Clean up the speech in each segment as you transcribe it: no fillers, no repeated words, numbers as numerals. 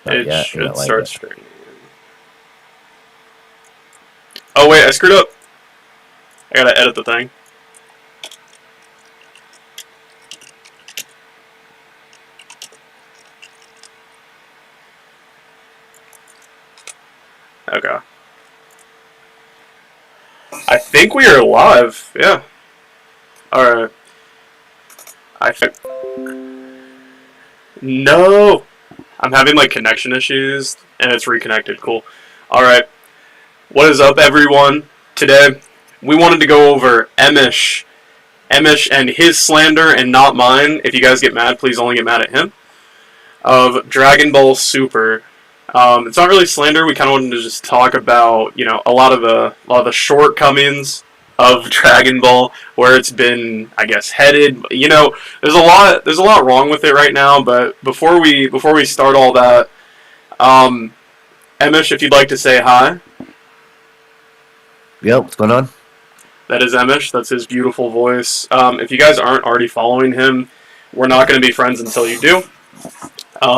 Not It yet. You should don't like start it. streaming. Oh wait, I screwed up. I gotta edit the thing. Okay. I think we are live. Yeah. Alright. I think. No! I'm having like connection issues and it's reconnected. Cool. Alright. What is up, everyone? Today, we wanted to go over Emosh. Emosh and his slander and not mine. If you guys get mad, please only get mad at him. Of Dragon Ball Super. It's not really slander. We kind of wanted to just talk about, a lot of the shortcomings of Dragon Ball, where it's been, I guess, headed. There's a lot wrong with it right now. But before we start all that, Emish, if you'd like to say hi. Yep. What's going on? That is Emish. That's his beautiful voice. If you guys aren't already following him, we're not going to be friends until you do.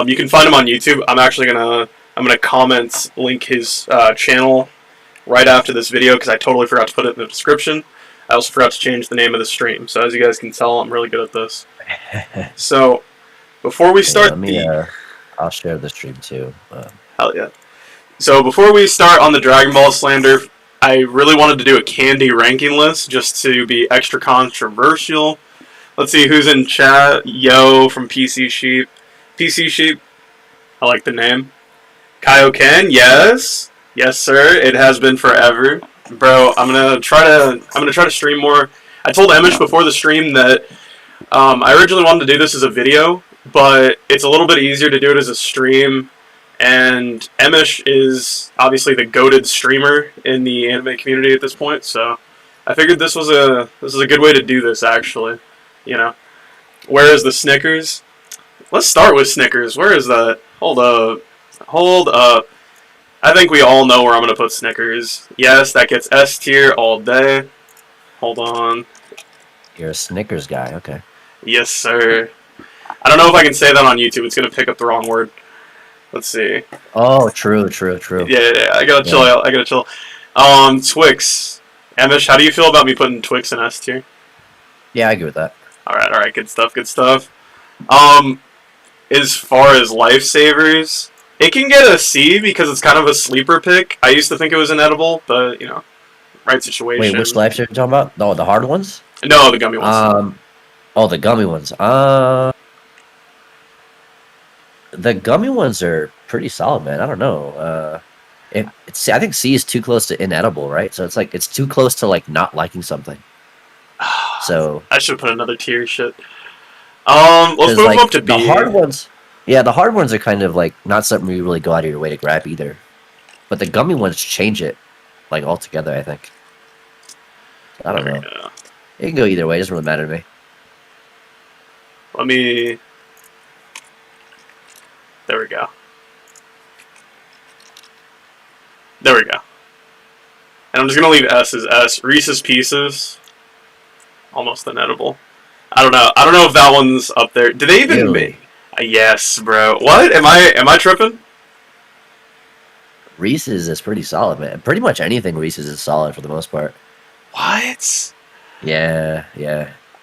You can find him on YouTube. I'm gonna comment link his channel right after this video because I totally forgot to put it in the description. I also forgot to change the name of the stream. So as you guys can tell, I'm really good at this. So before we start I'll share the stream too. Hell yeah. So before we start on the Dragon Ball slander, I really wanted to do a candy ranking list just to be extra controversial. Let's see who's in chat. Yo from PC Sheep. PC Sheep. I like the name. Kaioken, yes. Yes, sir. It has been forever. Bro, I'm gonna try to stream more. I told Emish before the stream that I originally wanted to do this as a video, but it's a little bit easier to do it as a stream. And Emish is obviously the goated streamer in the anime community at this point, so I figured this was a good way to do this actually. Where is the Snickers? Let's start with Snickers. Where is that? Hold up. Hold up. I think we all know where I'm going to put Snickers. Yes, that gets S tier all day. Hold on. You're a Snickers guy, okay. Yes, sir. I don't know if I can say that on YouTube. It's going to pick up the wrong word. Let's see. Oh, true. Yeah, I gotta chill out. I gotta chill. Twix. Emish, how do you feel about me putting Twix in S tier? Yeah, I agree with that. Alright, good stuff. As far as lifesavers, it can get a C because it's kind of a sleeper pick. I used to think it was inedible, but right situation. Wait, which lives are you talking about? No, the hard ones? No, the gummy ones. The gummy ones. The gummy ones are pretty solid, man. I don't know. I think C is too close to inedible, right? So it's too close to like not liking something. So I should put another tier. Shit. Let's move up to B. The hard ones. Yeah, the hard ones are kind of like not something you really go out of your way to grab either. But the gummy ones change it like altogether, I think. I don't know. It can go either way. It doesn't really matter to me. There we go. And I'm just gonna leave S as S. Reese's Pieces. Almost inedible. I don't know if that one's up there. Do they even Really? Yes, bro. What? Am I tripping? Reese's is pretty solid, man. Pretty much anything Reese's is solid for the most part. What? Yeah.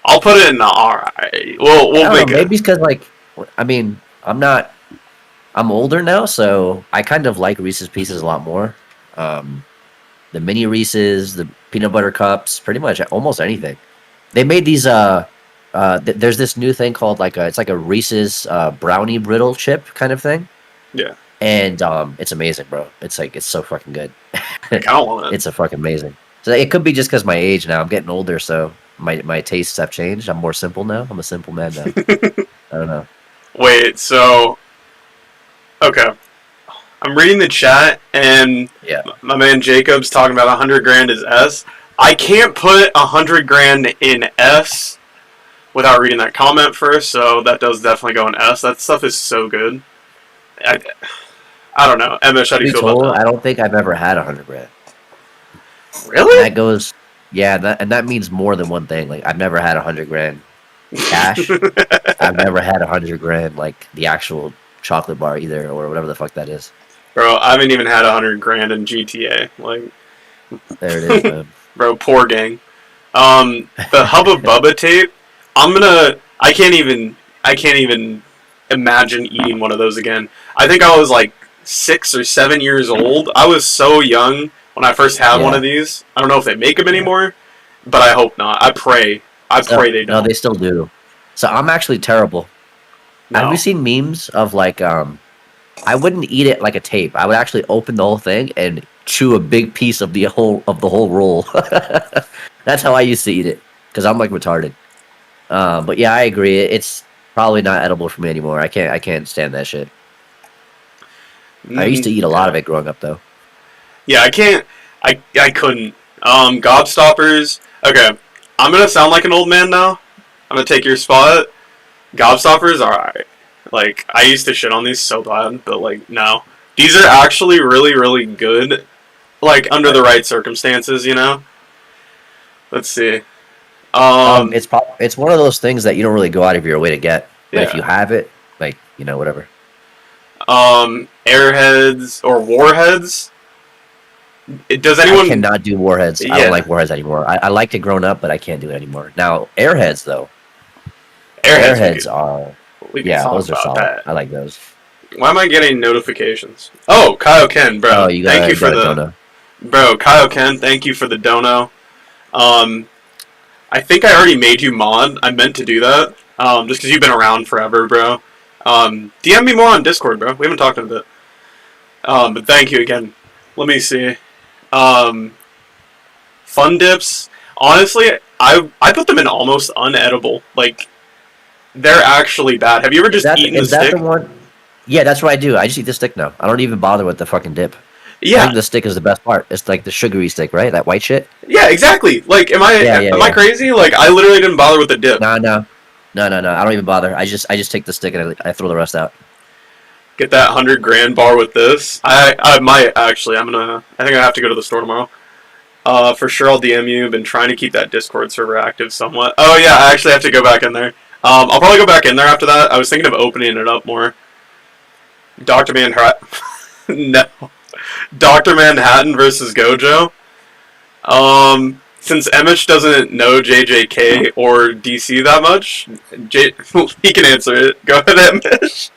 I'll put it in the alright. We'll make it. Maybe it's because I'm older now, so I kind of like Reese's Pieces a lot more. The mini Reese's, the peanut butter cups, pretty much almost anything. They made these. There's this new thing called it's like a Reese's brownie brittle chip kind of thing. Yeah. And it's amazing, bro. It's so fucking good. I don't want it. It's a fucking amazing. So it could be just because my age now. I'm getting older, so my tastes have changed. I'm more simple now. I'm a simple man now. I don't know. Wait, so okay. I'm reading the chat, and my man Jacob's talking about 100 grand is S. I can't put 100 grand in S without reading that comment first, so that does definitely go in S. That stuff is so good. I don't know. Emish, how do you feel about that? I don't think I've ever had 100 grand. Really? And that goes, and that means more than one thing. Like, I've never had 100 grand cash. I've never had 100 grand, like, the actual chocolate bar either, or whatever the fuck that is. Bro, I haven't even had 100 grand in GTA. Like, There it is, man. bro, poor gang. The Hubba Bubba tape. I'm gonna. I can't even imagine eating one of those again. I think I was like 6 or 7 years old. I was so young when I first had one of Yeah. these. I don't know if they make them Yeah. anymore, but I hope not. I pray. I So pray they no, don't. they still do. So I'm actually terrible. Have you No. seen memes of like I wouldn't eat it like a tape. I would actually open the whole thing and chew a big piece of the whole roll. That's how I used to eat it because I'm like retarded. But yeah, I agree. It's probably not edible for me anymore. I can't stand that shit. I used to eat a lot of Yeah. it growing up though. Yeah, I can't. I couldn't. Gobstoppers. Okay, I'm gonna sound like an old man now. I'm gonna take your spot. Gobstoppers are alright. Like, I used to shit on these so bad, but like, no. These are actually really, really good. Like, under the Right. right circumstances, you know? Let's see. It's Um, it's one of those things that you don't really go out of your way to get, but if you yeah. have it, like whatever. Airheads or warheads. Does I anyone. cannot do warheads. I don't Yeah. like warheads anymore. I liked it growing up, but I can't do it anymore. Now airheads though, Airheads, airheads are we could yeah, talk those are about solid. that. I like those. Why am I getting notifications? Oh, Kyle Ken, Oh, bro. you Thank got you you for got a the. donut. Bro, Kyle Ken, thank you for the dono. Um, I think I already made you mod. I meant to do that. Just because you've been around forever, bro. DM me more on Discord, bro. We haven't talked in a bit. But thank you again. Let me see. Um, Fun dips. Honestly, I put them in almost unedible. Like, they're actually bad. Have you ever Is just that eaten the is that the stick? one? Yeah, that's what I do. I just eat the stick now. I don't even bother with the fucking dip. I Yeah, think the stick is the best part. It's like the sugary stick, right? That white shit. yeah, exactly. Like, Yeah, yeah, am I yeah. crazy? Like, I literally didn't bother with the dip. No, no, no, no, no. I don't even bother. I just take the stick and I throw the rest out. Get that 100 grand bar with this. I might actually. I'm gonna. I think I have to go to the store tomorrow. For sure, I'll DM you. Been trying to keep that Discord server active somewhat. Oh yeah, I actually have to go back in there. I'll probably go back in there after that. I was thinking of opening it up more. Doctor Manhattan. No. Doctor Manhattan versus Gojo. Since Emosh doesn't know JJK or DC that much, he can answer it. Go ahead, Emosh.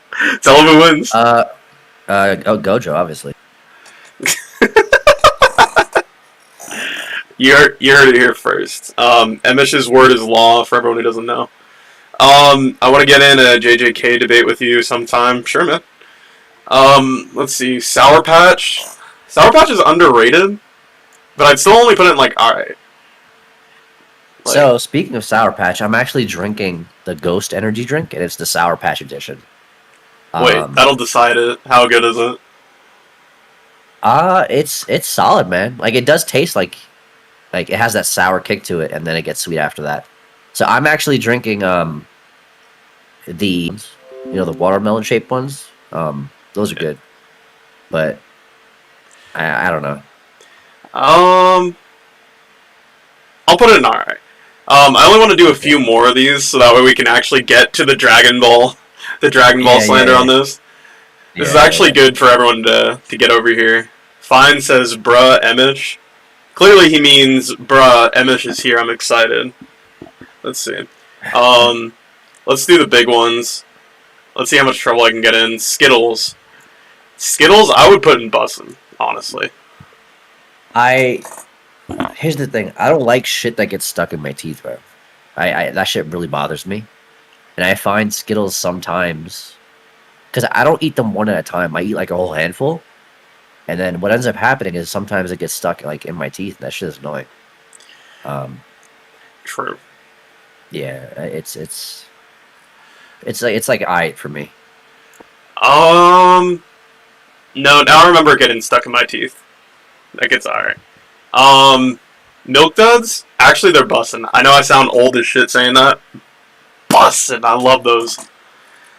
Tell him who wins. Oh, Gojo, obviously. You heard it here first. Emish's word is law for everyone who doesn't know. I want to get in a JJK debate with you sometime. Sure, man. Let's see. Sour Patch. Sour Patch is underrated, but I'd still only put it in like alright. Like, So speaking of Sour Patch, I'm actually drinking the Ghost Energy drink, and it's the Sour Patch edition. wait, Um, that'll decide it. How good is it? it's solid, man. Like it does taste like it has that sour kick to it, and then it gets sweet after that. So I'm actually drinking the the watermelon shaped ones. Those are good, but I don't know. Um, I'll put it in alright. I only want to do a few more of these so that way we can actually get to the Dragon Ball Yeah, yeah, slander yeah, on this. This is yeah, yeah, actually yeah. good for everyone to get over here. Fine says, bruh, Emish. Clearly he means, bruh, Emish is here, I'm excited. Let's see. Um, let's do the big ones. Let's see how much trouble I can get in. Skittles. Skittles, I would put in bussin', honestly. I Here's the thing. I don't like shit that gets stuck in my teeth, bro. I that shit really bothers me, and I find Skittles sometimes because I don't eat them one at a time. I eat like a whole handful, and then what ends up happening is sometimes it gets stuck like in my teeth. That shit is annoying. Um, True. yeah, it's like alright for me. Um, no, now I remember getting stuck in my teeth. That gets alright. Um, Milk Duds? Actually, they're bussin'. I know I sound old as shit saying that. Bussin'. I love those.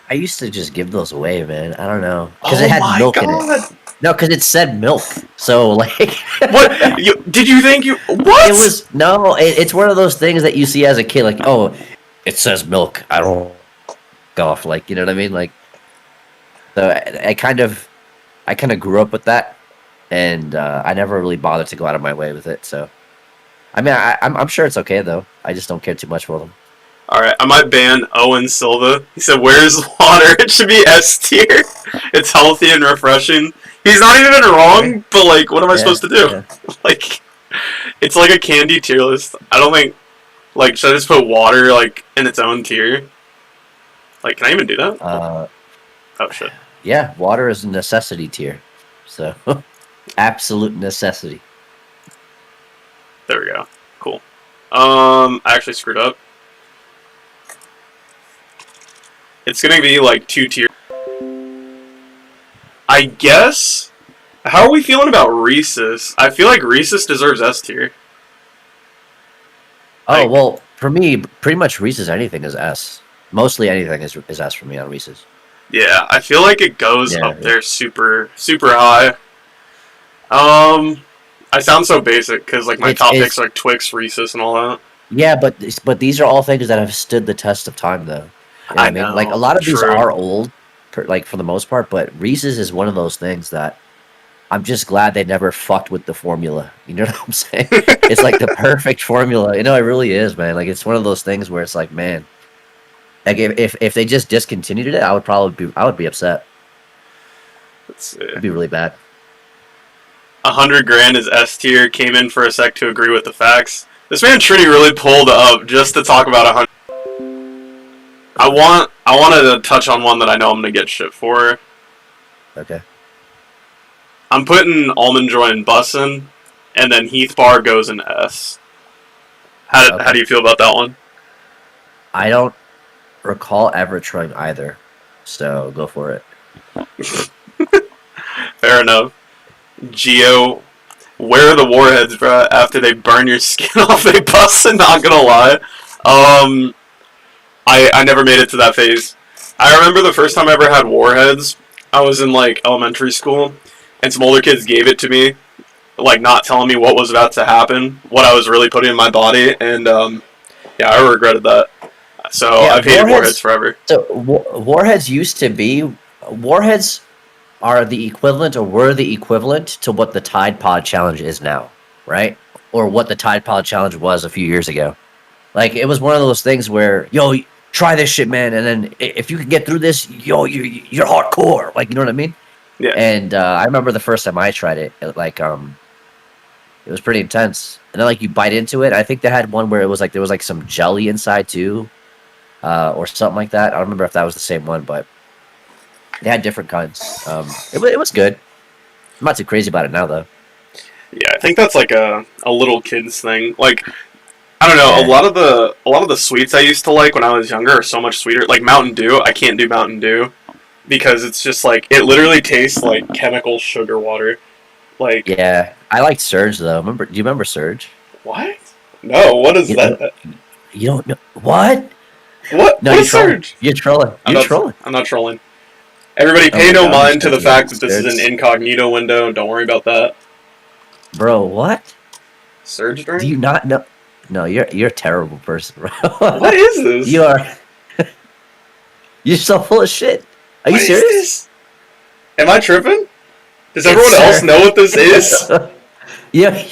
I used to just give those away, man. I don't know because it Oh had my milk in it. god! No, because it said milk. So like, What? Did you think you. it What? was no. It's one of those things that you see as a kid. Like, oh, it says milk. I don't go off. Like, you know what I mean? Like, So I kind of grew up with that, and I never really bothered to go out of my way with it. So I mean, I'm sure it's okay though. I just don't care too much for them. All right, I might ban Owen Silva. He said, "Where's water? It should be S tier. It's healthy and refreshing." He's not even Okay. wrong, but like, what am I Yeah. supposed to do? Yeah. Like, it's like a candy tier list. I don't think like should I just put water like in its own tier? Like, can I even do that? Uh, Oh shit. yeah. Water is a necessity tier. So absolute necessity. There we go. Cool. I actually screwed up. It's gonna be like 2 tier. I guess. How are we feeling about Reese's? I feel like Reese's deserves S tier. Oh Like, well, for me, pretty much Reese's anything is S. Mostly anything is S for me on Reese's. yeah, I feel like it goes Yeah. up there super, super high. Um, I sound so basic because like my top picks It's are like Twix, Reese's, and all that. yeah, but these are all things that have stood the test of time, though. You know what I I mean? Like a know. lot of these True. are old, like for the most part, but Reese's is one of those things that I'm just glad they never fucked with the formula. You know what I'm saying? It's like the perfect formula. You know, it really is, man. Like it's one of those things where it's like, man, like if they just discontinued it, I would be upset. Let's see. It'd be really bad. 100 grand is S tier. Came in for a sec to agree with the facts. This man Trini really pulled up just to talk about 100. I wanted to touch on one that I know I'm gonna get shit for. Okay. I'm putting Almond Joy in Bussin', and then Heath Bar goes in S. How Okay. do you feel about that one? I don't recall ever trying either, so go for it. Fair enough. Geo, where are the warheads, bro? After they burn your skin off, they bussin'. Not gonna lie. Um, I never made it to that phase. I remember the first time I ever had warheads. I was in like elementary school, and some older kids gave it to me, like not telling me what was about to happen, what I was really putting in my body, and yeah, I regretted that. So Yeah, I've hated warheads forever. So warheads used to be warheads are the equivalent or were the equivalent to what the Tide Pod challenge is now, right? Or what the Tide Pod challenge was a few years ago. Like it was one of those things where, yo, try this shit, man, and then if you can get through this, yo, you're hardcore. Like you know what I mean? Yeah, And I remember the first time I tried it, it was pretty intense. And then like you bite into it. I think they had one where it was like there was like some jelly inside too, or something like that. I don't remember if that was the same one, but they had different kinds. It was good. I'm not too crazy about it now though. yeah. I think that's like a little kids thing. Like I don't know. Yeah, A lot of the sweets I used to like when I was younger are so much sweeter. Like Mountain Dew, I can't do Mountain Dew because it's just like it literally tastes like chemical sugar water. Like yeah. I liked Surge though. Remember? Do you remember Surge? what? No, what is You, that? you don't know what? What? No, What you're is trolling. Surge? You're trolling. I'm You're not. trolling. I'm not trolling. Everybody, Oh pay my no god, I'm mind to the sending you fact that this is an Surge. incognito window. Don't worry about that. Bro, what? Surge Do drink? you not know? No, you're a terrible person, bro. What is this? You are. You're so full of shit. Are you What is serious? this? Am I tripping? Does It's everyone else Surge. know what this is? Yeah.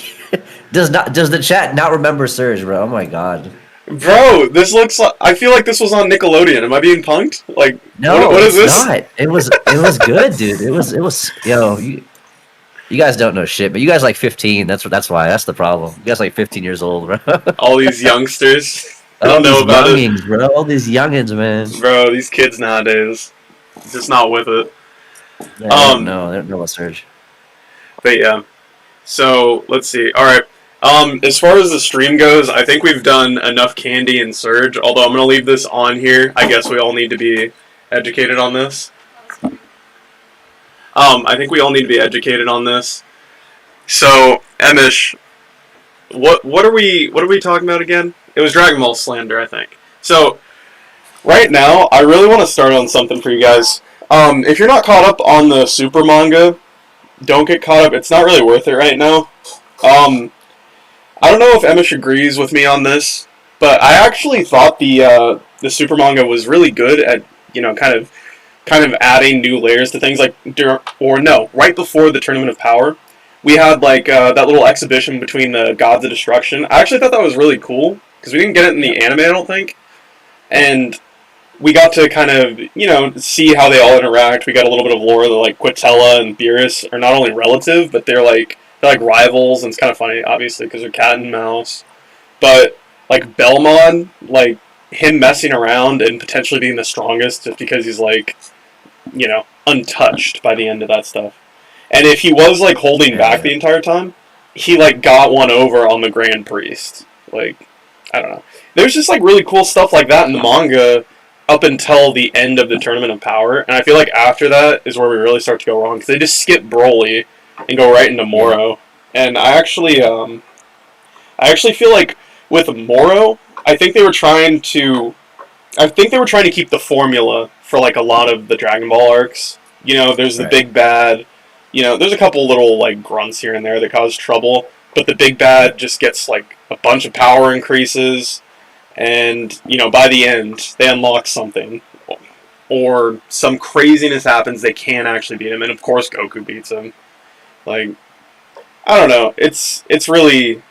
Does the chat not remember Surge, bro? Oh my god. Bro, this looks like. I feel like this was on Nickelodeon. Am I being punked? Like, No, what is it's this? not. It was good, dude. It was yo, you guys don't know shit, but you guys like 15. That's why. That's the problem. You guys like 15 years old, bro. All these youngsters. They All don't these know about it. youngins, bro. All these youngins, man. Bro, these kids nowadays. Just not with it. Yeah, they don't Um, know. They don't know what Surge. but yeah. So, let's see. Alright. As far as the stream goes, I think we've done enough Candy and Surge, although I'm going to leave this on here. I guess we all need to be educated on this. I think we all need to be educated on this. So, Emish, what are we talking about again? It was Dragon Ball Slander, I think. So, right now, I really want to start on something for you guys. If you're not caught up on the Super manga, don't get caught up. It's not really worth it right now. I don't know if Emish agrees with me on this, but I actually thought the Super manga was really good at kind of kind of adding new layers to things. Like, right before the Tournament of Power, we had like that little exhibition between the Gods of Destruction. I actually thought that was really cool because we didn't get it in Yeah, the anime, I don't think, and we got to kind of see how they all interact. We got a little bit of lore that like Quitella and Beerus are not only relative, but they're like rivals, and it's kind of funny, obviously, because they're cat and mouse. But like Belmont, like him messing around and potentially being the strongest just because he's like untouched by the end of that stuff. And if he was like holding yeah, back yeah. the entire time, he like got one over on the Grand Priest. Like, I don't know. There's just like really cool stuff like that in the manga up until the end of the Tournament of Power, and I feel like after that is where we really start to go wrong because they just skip Broly and go right into Yeah. Moro. And I actually feel like with Moro, I think they were trying to keep the formula for like a lot of the Dragon Ball arcs. There's the Right. big bad. There's a couple little like grunts here and there that cause trouble, but the big Yeah. bad just gets like a bunch of power increases, and by the end they unlock something, or some craziness happens. They can actually beat him, and of course Goku beats him. Like, I don't know. It's really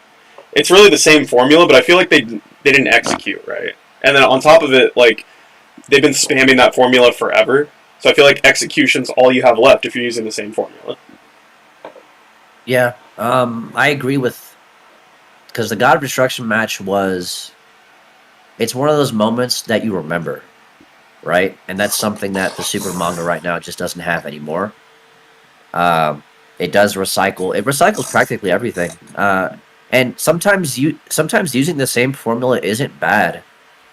the same formula, but I feel like they didn't execute right. And then on top of it, like they've been spamming that formula forever. So I feel like execution's all you have left if you're using the same formula. Yeah. I agree with because the God of Destruction match was it's one of those moments that you remember, right? And that's something that the Super manga right now just doesn't have anymore. Um, it does recycle. It recycles practically everything. And sometimes using the same formula isn't bad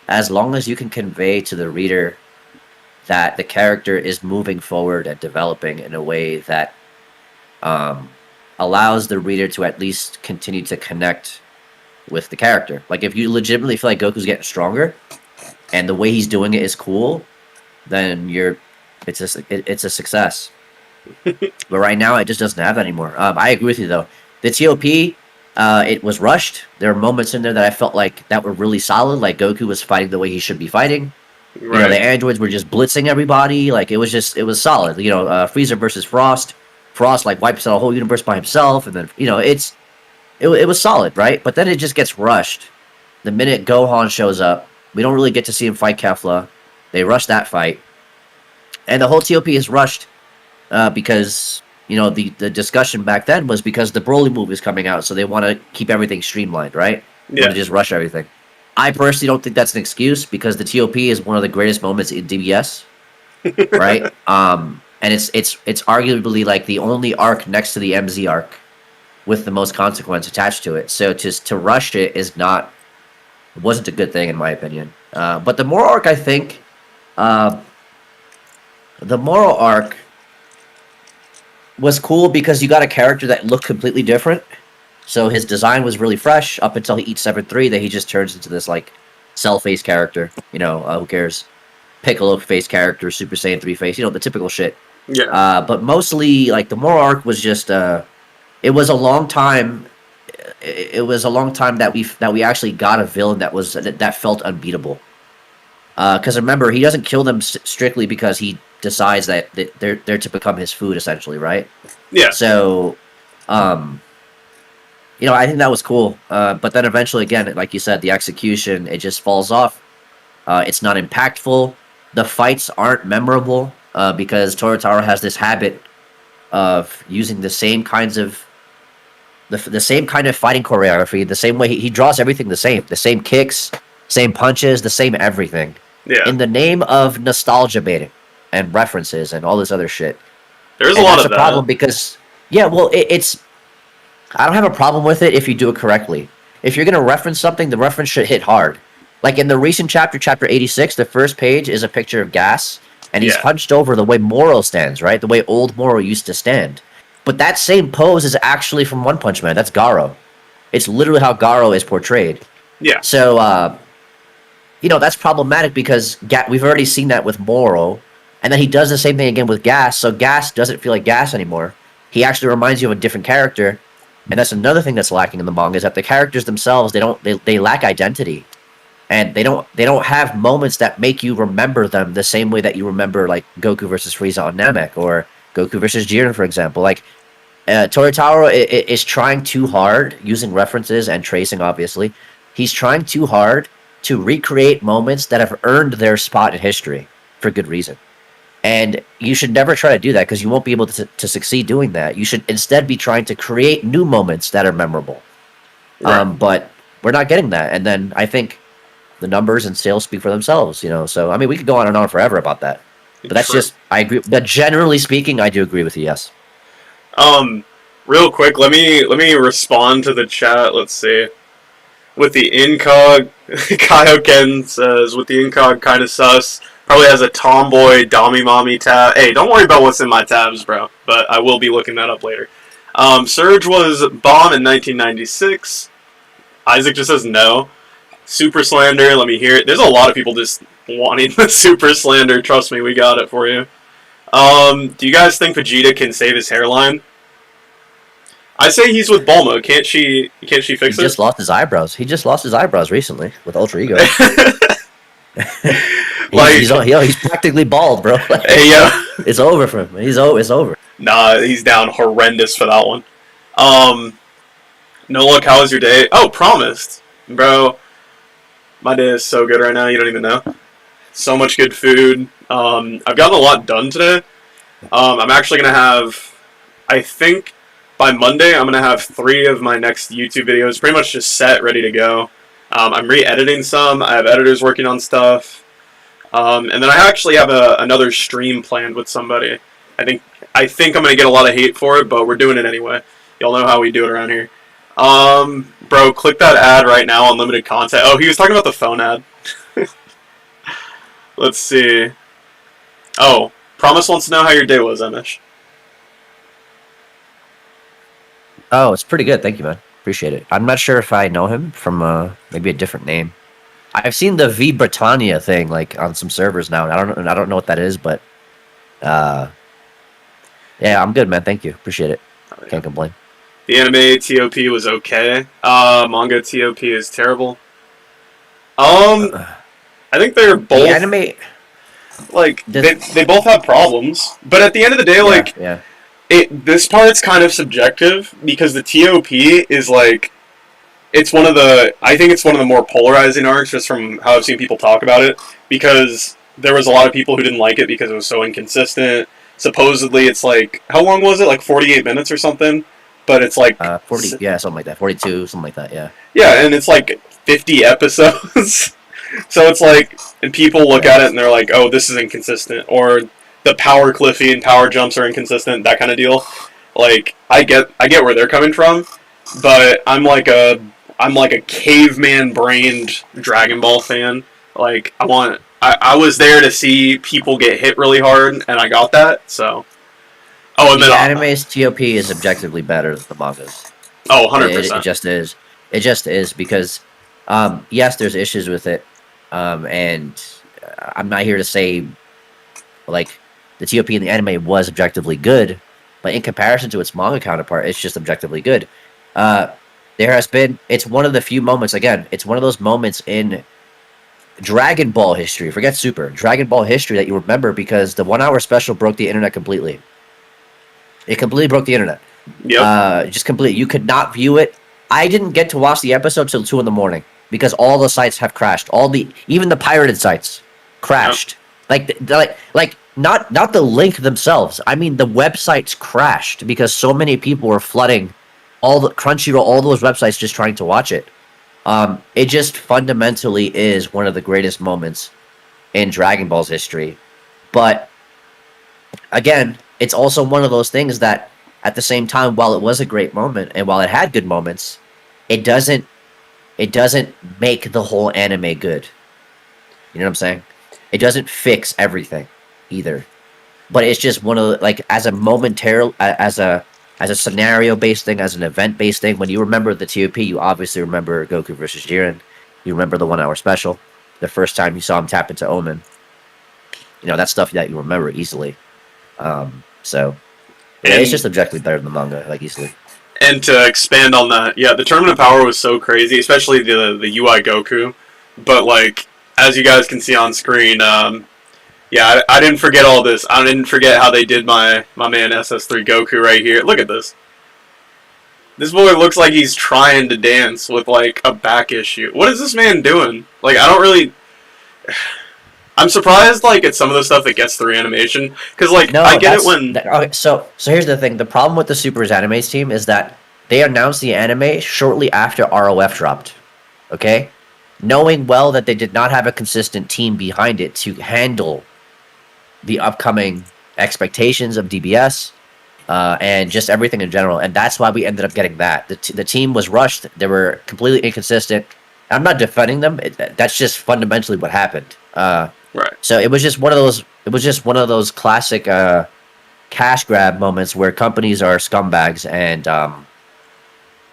as long as you can convey to the reader that the character is moving forward and developing in a way that um, allows the reader to at least continue to connect with the character. Like if you legitimately feel like Goku's getting stronger and the way he's doing it is cool, then it's a success. But right now, it just doesn't have that anymore. I agree with you though. The TOP, it was rushed. There were moments in there that I felt like that were really solid. Like Goku was fighting the way he should be fighting. The Right. androids were just blitzing everybody. Like it was solid. Frieza versus Frost. Frost like wipes out a whole universe by himself, and then it was solid, right? But then it just gets rushed. The minute Gohan shows up, we don't really get to see him fight Kefla. They rush that fight, and the whole TOP is rushed because the discussion back then was because the Broly movie is coming out, so they want to keep everything streamlined, right? They want Yeah. to just rush everything. I personally don't think that's an excuse because the TOP is one of the greatest moments in DBS, right? And it's arguably like the only arc next to the MZ arc with the most consequence attached to it. So to rush it wasn't a good thing in my opinion. But the moral arc, I think, uh, the moral arc was cool because you got a character that looked completely different. So his design was really fresh up until he eats 7-3. That he just turns into this like cell face character. Who cares? Piccolo face character, Super Saiyan 3 face. The typical shit. Yeah. But mostly like the moral arc was just it was a long time. It was a long time that we actually got a villain that felt unbeatable. Because remember, he doesn't kill them strictly because he decides that they're to become his food, essentially, right? Yeah. So, I think that was cool. But then eventually, again, like you said, the execution it just falls off. It's not impactful. The fights aren't memorable because Toritaro has this habit of using the same kind of fighting choreography, the same way he draws everything the same kicks, same punches, the same everything, Yeah. in the name of nostalgia baiting and references and all this other shit. There's a And lot that's of a that. problem because, yeah, well, it's I don't have a problem with it if you do it correctly. If you're gonna reference something, the reference should hit hard. Like in the recent chapter 86, the first page is a picture of Gas, and he's Yeah. hunched over the way Moro stands, right? The way old Moro used to stand. But that same pose is actually from One Punch Man. That's Garo. It's literally how Garo is portrayed. Yeah. So, that's problematic because we've already seen that with Moro, and then he does the same thing again with Gas. So Gas doesn't feel like Gas anymore. He actually reminds you of a different character, and that's another thing that's lacking in the manga is that the characters themselves they lack identity. and they don't have moments that make you remember them the same way that you remember like Goku versus Frieza on Namek or Goku versus Jiren, for example. Like Toritaro is trying too hard using references and tracing. Obviously, he's trying too hard to recreate moments that have earned their spot in history for good reason. And you should never try to do that because you won't be able to succeed doing that. You should instead be trying to create new moments that are memorable. Right. But we're not getting that. And then I think the numbers and sales speak for themselves, you know. So I mean, we could go on and on forever about that. But that's True. just I agree. But generally speaking, I do agree with you. Yes. Um, real quick, let me respond to the chat. Let's see. With the incog, Kaioken says with the incog kind of sus. Probably has a tomboy Dami Mommy tab. Hey, don't worry about what's in my tabs, bro. But I will be looking that up later. Surge was bomb in 1996. Isaac just says no. Super Slander, let me hear it. There's a lot of people just wanting the Super Slander. Trust me, we got it for you. Do you guys think Vegeta can save his hairline? I say he's with Bulma. Can't she? Can't she He fix it? just lost his eyebrows. He just lost his eyebrows recently with Ultra Ego. He's Like, he's practically bald, bro. hey yo, It's over for him. It's over. nah, he's down horrendous for that one. Um, no look, how was your day? Oh, promised, bro. My day is so good right now. You don't even know. So much good food. I've gotten a lot done today. I'm actually gonna have, I think, by Monday, I'm gonna have 3 of my next YouTube videos pretty much just set, ready to go. I'm re-editing some. I have editors working on stuff, and then I actually have another stream planned with somebody. I think I'm gonna get a lot of hate for it, but we're doing it anyway. Y'all know how we do it around here. Bro, click that ad right now. Unlimited content. Oh, he was talking about the phone ad. Let's see. Oh, Promise wants to know how your day was, Emish. Oh, it's pretty good. Thank you, man. Appreciate it. I'm not sure if I know him from maybe a different name. I've seen the V Britannia thing like on some servers now. I don't know what that is, but uh, yeah, I'm good, man. Thank you. Appreciate it. Oh, yeah. Can't complain. The anime TOP was okay. Manga TOP is terrible. Uh, I think they're the both anime, like the, they both have problems, but at the end of the day, yeah, like yeah. this part's kind of subjective because the TOP is like it's one of the I think it's one of the more polarizing arcs just from how I've seen people talk about it because there was a lot of people who didn't like it because it was so inconsistent. Supposedly, it's like how long was it? Like 48 minutes or something. But it's like 40, yeah, something like that. 42, something like that. Yeah, yeah, and it's like 50 episodes. So it's like, and people look yeah. at it and they're like, oh, this is inconsistent, or the power cliffy and power jumps are inconsistent, that kind of deal. Like, I get where they're coming from, but I'm like a caveman brained Dragon Ball fan. Like, I was there to see people get hit really hard, and I got that. So, oh, and then The anime's TOP is objectively better than the manga's. oh, 100 It percent. just is. It just is because, yes, there's issues with it, and I'm not here to say like the TOP in the anime was objectively good, but in comparison to its manga counterpart, it's just objectively good. Uh, there has been. It's one of the few moments. Again, it's one of those moments in Dragon Ball history. Forget Super Dragon Ball history that you remember because the 1 hour special broke the internet completely. It completely broke the internet. Yep. Just completely. You could not view it. I didn't get to watch the episode till 2 in the morning because all the sites have crashed. Even the pirated sites Yep. crashed. Like not the link themselves. I mean the websites crashed because so many people were flooding all the Crunchyroll, all those websites just trying to watch it. It just fundamentally is one of the greatest moments in Dragon Ball's history. But again, it's also one of those things that at the same time, while it was a great moment and while it had good moments, it doesn't make the whole anime good. You know what I'm saying? It doesn't fix everything either. But it's just one of the, like as a momentary as a scenario based thing, as an event based thing. When you remember the TOP, you obviously remember Goku versus Jiren. You remember the 1 hour special. The first time you saw him tap into Omen. You know, that's stuff that you remember easily. So yeah, it's And just objectively better than the manga, like easily. And to expand on that, yeah, the Tournament of Power was so crazy, especially the UI Goku. But like as you guys can see on screen, yeah, I didn't forget all this. I didn't forget how they did my man SS3 Goku right here. Look at this. This boy looks like he's trying to dance with like a back issue. What is this man doing? Like I don't really. I'm surprised like at some of the stuff that gets through animation because like I No, get it when okay. So here's the thing. The problem with the Super's Animes team is that they announced the anime shortly after ROF dropped. Okay, knowing well that they did not have a consistent team behind it to handle the upcoming expectations of DBS, and just everything in general. And that's why we ended up getting that. The team was rushed. They were completely inconsistent. I'm not defending them. That's just fundamentally what happened. right. So it was just one of those. It was just one of those classic cash grab moments where companies are scumbags and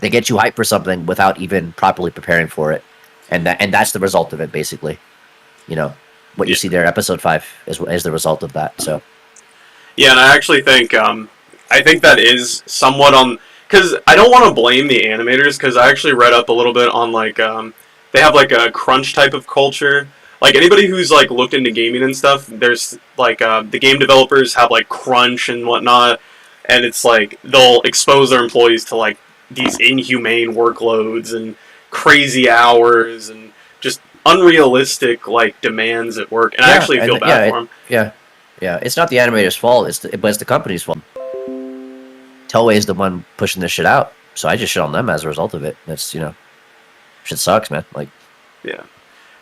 they get you hyped for something without even properly preparing for it, and that's the result of it, basically. You know what you Yeah. see there, episode 5 is the result of that. So Yeah, and I think that is somewhat on because I don't want to blame the animators because I actually read up a little bit on like they have like a crunch type of culture. Like anybody who's like looked into gaming and stuff, there's like the game developers have like crunch and whatnot, and it's like they'll expose their employees to like these inhumane workloads and crazy hours and just unrealistic like demands at work. And I yeah, actually feel bad for them. yeah, yeah. It's not the animator's fault. But it's the company's fault. Toei is the one pushing this shit out, so I just shit on them as a result of it. That's shit sucks, man. Like, Yeah,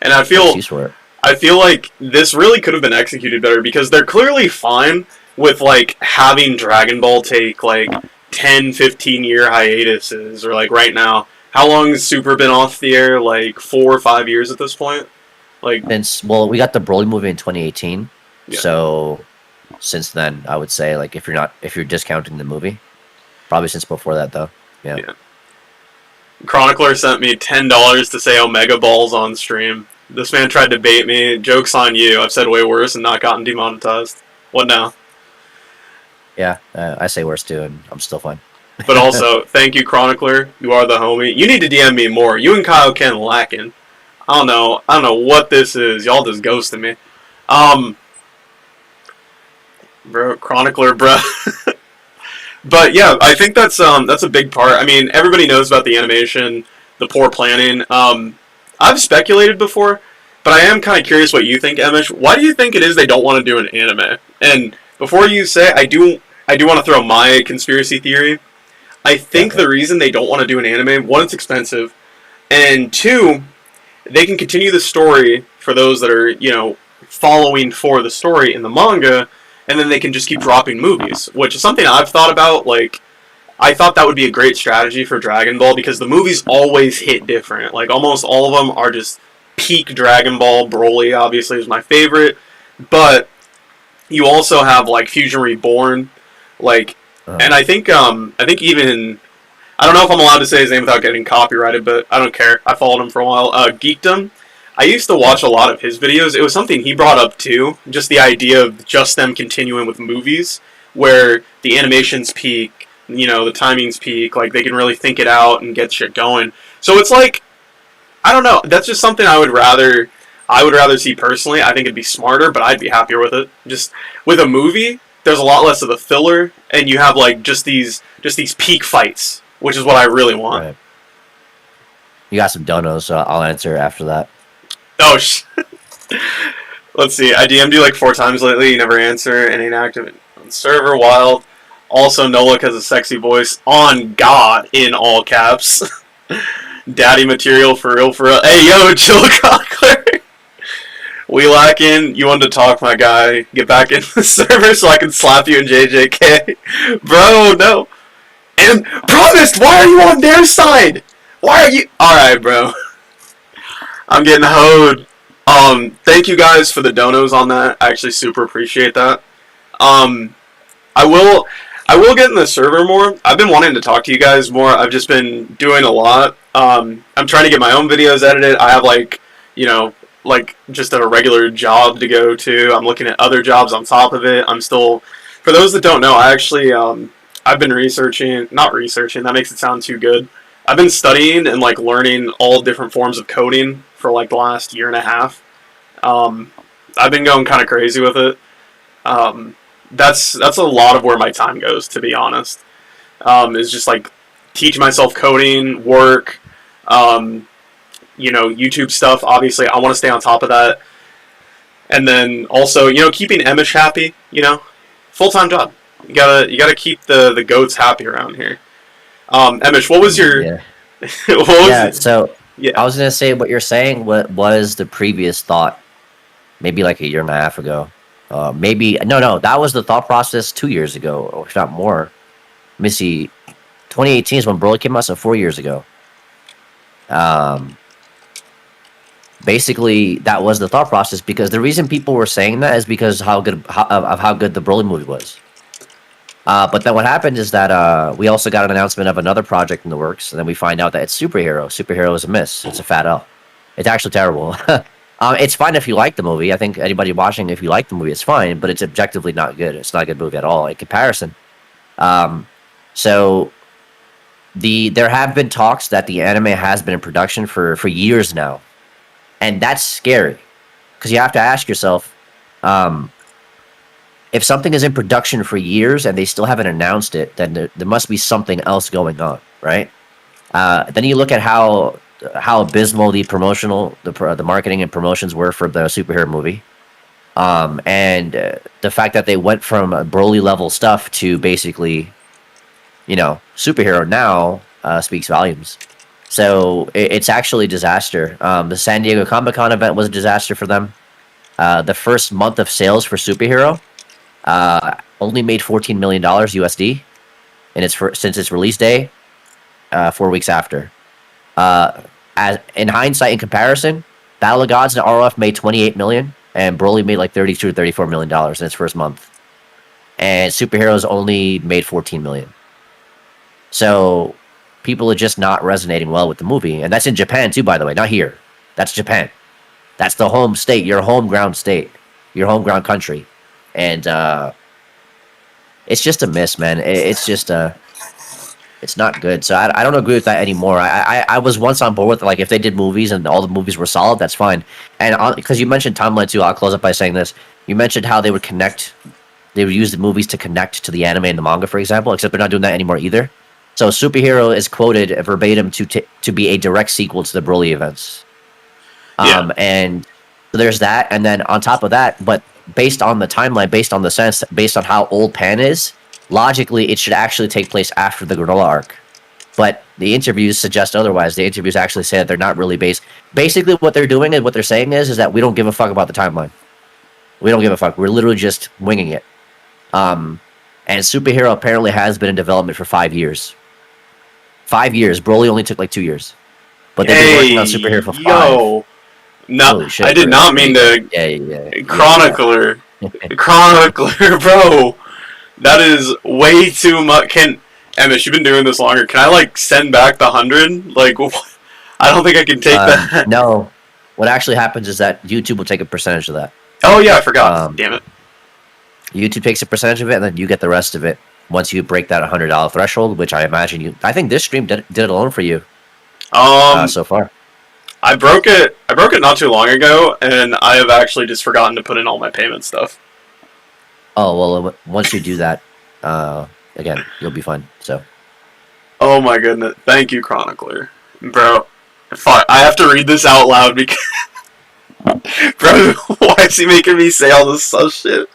and excuse for it. I feel like this really could have been executed better because they're clearly fine with like having Dragon Ball take like 10, 15 year hiatuses or like right now. How long has Super been off the air? Like 4 or 5 years at this point. Like Since we got the Broly movie in 2018, yeah, so since then I would say like if you're discounting the movie, probably since before that though. Yeah. yeah. Chronicler sent me $10 to say Omega Balls on stream. This man tried to bait me. Joke's on you. I've said way worse and not gotten demonetized. What now? Yeah, I say worse too, and I'm still fine. But also, thank you, Chronicler. You are the homie. You need to DM me more. You and Kyle Ken lacking. I don't know. I don't know what this is. Y'all just ghosted me. Um, bro, Chronicler, bro. But yeah, I think that's a big part. I mean, everybody knows about the animation, the poor planning. I've speculated before, but I am kind of curious what you think, Emosh. Why do you think it is they don't want to do an anime? And before you say, I do want to throw my conspiracy theory. I think Okay. the reason they don't want to do an anime, one, it's expensive, and two, they can continue the story for those that are, following for the story in the manga, and then they can just keep dropping movies, which is something I've thought about. Like, I thought that would be a great strategy for Dragon Ball because the movies always hit different. Like, almost all of them are just peak Dragon Ball. Broly, obviously, is my favorite, but you also have, like, Fusion Reborn, like, Uh, and I think even I don't know if I'm allowed to say his name without getting copyrighted, but I don't care. I followed him for a while. Geekdom. I used to watch a lot of his videos. It was something he brought up too. Just the idea of just them continuing with movies where the animations peak, the timings peak, like they can really think it out and get shit going. So it's like I don't know. That's just something I would rather see personally. I think it'd be smarter, but I'd be happier with it. Just with a movie, there's a lot less of the filler, and you have like just these peak fights, which is what I really want. right. You got some donos, so I'll answer after that. Oh, let's see. I DM'd you like 4 times lately. You never answer and ain't active on server. Wild. Also, Noluk has a sexy voice. On God, in all caps. Daddy material for real, for real. Hey, yo, chill, Cockler. We lacking. You wanted to talk, my guy. Get back in the server so I can slap you in JJK. Bro, no. And promised, why are you on their side? Why are you... Alright, bro. I'm getting hoed. Thank you guys for the donos on that. I actually super appreciate that. Um, I will get in the server more. I've been wanting to talk to you guys more. I've just been doing a lot. I'm trying to get my own videos edited. I have like just a regular job to go to. I'm looking at other jobs on top of it. I'm still, for those that don't know, I actually, I've been not researching, that makes it sound too good. I've been studying and like learning all different forms of coding for like the last year and a half. Um, I've been going kind of crazy with it. Um, that's a lot of where my time goes, to be honest. Is just like teach myself coding, work, um, YouTube stuff. Obviously, I want to stay on top of that, and then also, keeping Emosh happy. Full time job. You gotta keep the goats happy around here. Emosh, what was your Yeah. what was Yeah. it? So I Yeah. was gonna say what you're saying. What was the previous thought? Maybe like a year and a half ago. Maybe no. That was the thought process 2 years ago, or if not more. Missy, 2018 is when Broly came out, so 4 years ago. Um, Basically, that was the thought process because the reason people were saying that is because of how good the Broly movie was. But then what happened is that we also got an announcement of another project in the works, and then we find out that it's Superhero. Superhero is a miss. It's a fat L. It's actually terrible. It's fine if you like the movie. I think anybody watching, if you like the movie, it's fine. But it's objectively not good. It's not a good movie at all in comparison. Um, so there have been talks that the anime has been in production for years now, and that's scary because you have to ask yourself. Um, if something is in production for years and they still haven't announced it, then there must be something else going on, right? Then you look at how abysmal the marketing and promotions were for the superhero movie, and the fact that they went from Broly level stuff to basically, superhero now speaks volumes. So it's actually a disaster. The San Diego Comic Con event was a disaster for them. The first month of sales for superhero only made $14 million USD since its release day, 4 weeks after. As in hindsight, in comparison, Battle of Gods and ROF made 28 million, and Broly made like 32 or 34 million dollars in its first month, and Superheroes only made 14 million. So people are just not resonating well with the movie, and that's in Japan too, by the way, not here. That's Japan. That's the home state, your home ground state, your home ground country, and it's just a miss, man. It's just it's not good. So I don't agree with that anymore. I was once on board with like if they did movies and all the movies were solid, that's fine. And because you mentioned timeline too, I'll close up by saying this. You mentioned how they would use the movies to connect to the anime and the manga, for example. Except they're not doing that anymore either. So Superhero is quoted verbatim to be a direct sequel to the Broly events. Yeah. And so there's that, and then on top of that, but based on the timeline, based on the sense, based on how old Pan is, logically it should actually take place after the Granola arc. But the interviews suggest otherwise. The interviews actually say that they're not really based. Basically, what they're doing and what they're saying is that we don't give a fuck about the timeline. We don't give a fuck. We're literally just winging it. And Superhero apparently has been in development for 5 years. 5 years. Broly only took like 2 years. But they've been working on Hey, Superhero for 5. yo. No, Holy shit. I did not mean to. Yeah. Chronicler. Chronicler, bro. That is way too much. Emish, you've been doing this longer. Can I, like, send back the 100? Like, I don't think I can take that. No. What actually happens is that YouTube will take a percentage of that. Oh, yeah, I forgot. Damn it. YouTube takes a percentage of it, and then you get the rest of it once you break that $100 threshold, which I imagine I think this stream did it alone for you so far. I broke it not too long ago, and I have actually just forgotten to put in all my payment stuff. Oh, well, once you do that, again, you'll be fine, so. Oh my goodness. Thank you, Chronicler. Bro, fuck, I have to read this out loud because... Bro, why is he making me say all this such shit?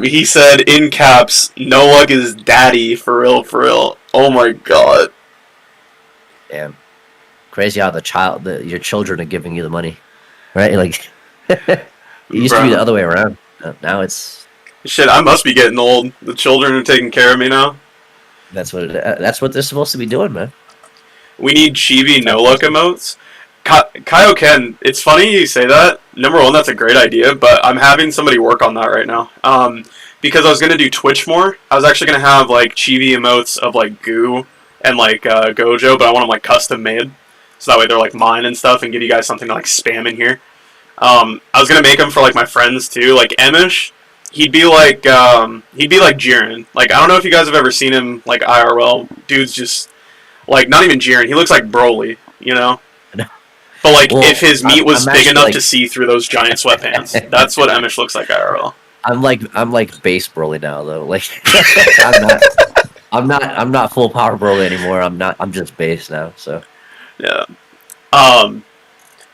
He said, in caps, no luck is daddy, for real, for real. Oh my god. Damn. Crazy how your children are giving you the money, right? Like, it used to be the other way around. Now it's... Shit, I must be getting old. The children are taking care of me now. That's what they're supposed to be doing, man. We need chibi no luck emotes. Kaioken, it's funny you say that. Number one, that's a great idea, but I'm having somebody work on that right now. Because I was going to do Twitch more. I was actually going to have, like, chibi emotes of, like, Goo and, like, Gojo, but I want them, like, custom made. So that way they're, like, mine and stuff and give you guys something to, like, spam in here. I was going to make them for, like, my friends, too. Like, Emosh, he'd be like Jiren. Like, I don't know if you guys have ever seen him, like, IRL. Dude's just, like, not even Jiren. He looks like Broly, you know? But like, if Well, his meat was I'm big actually enough to like see through those giant sweatpants, that's what Emosh looks like IRL. I'm like base Broly now though. Like I'm not full power Broly anymore. I'm just base now. So Yeah. Um,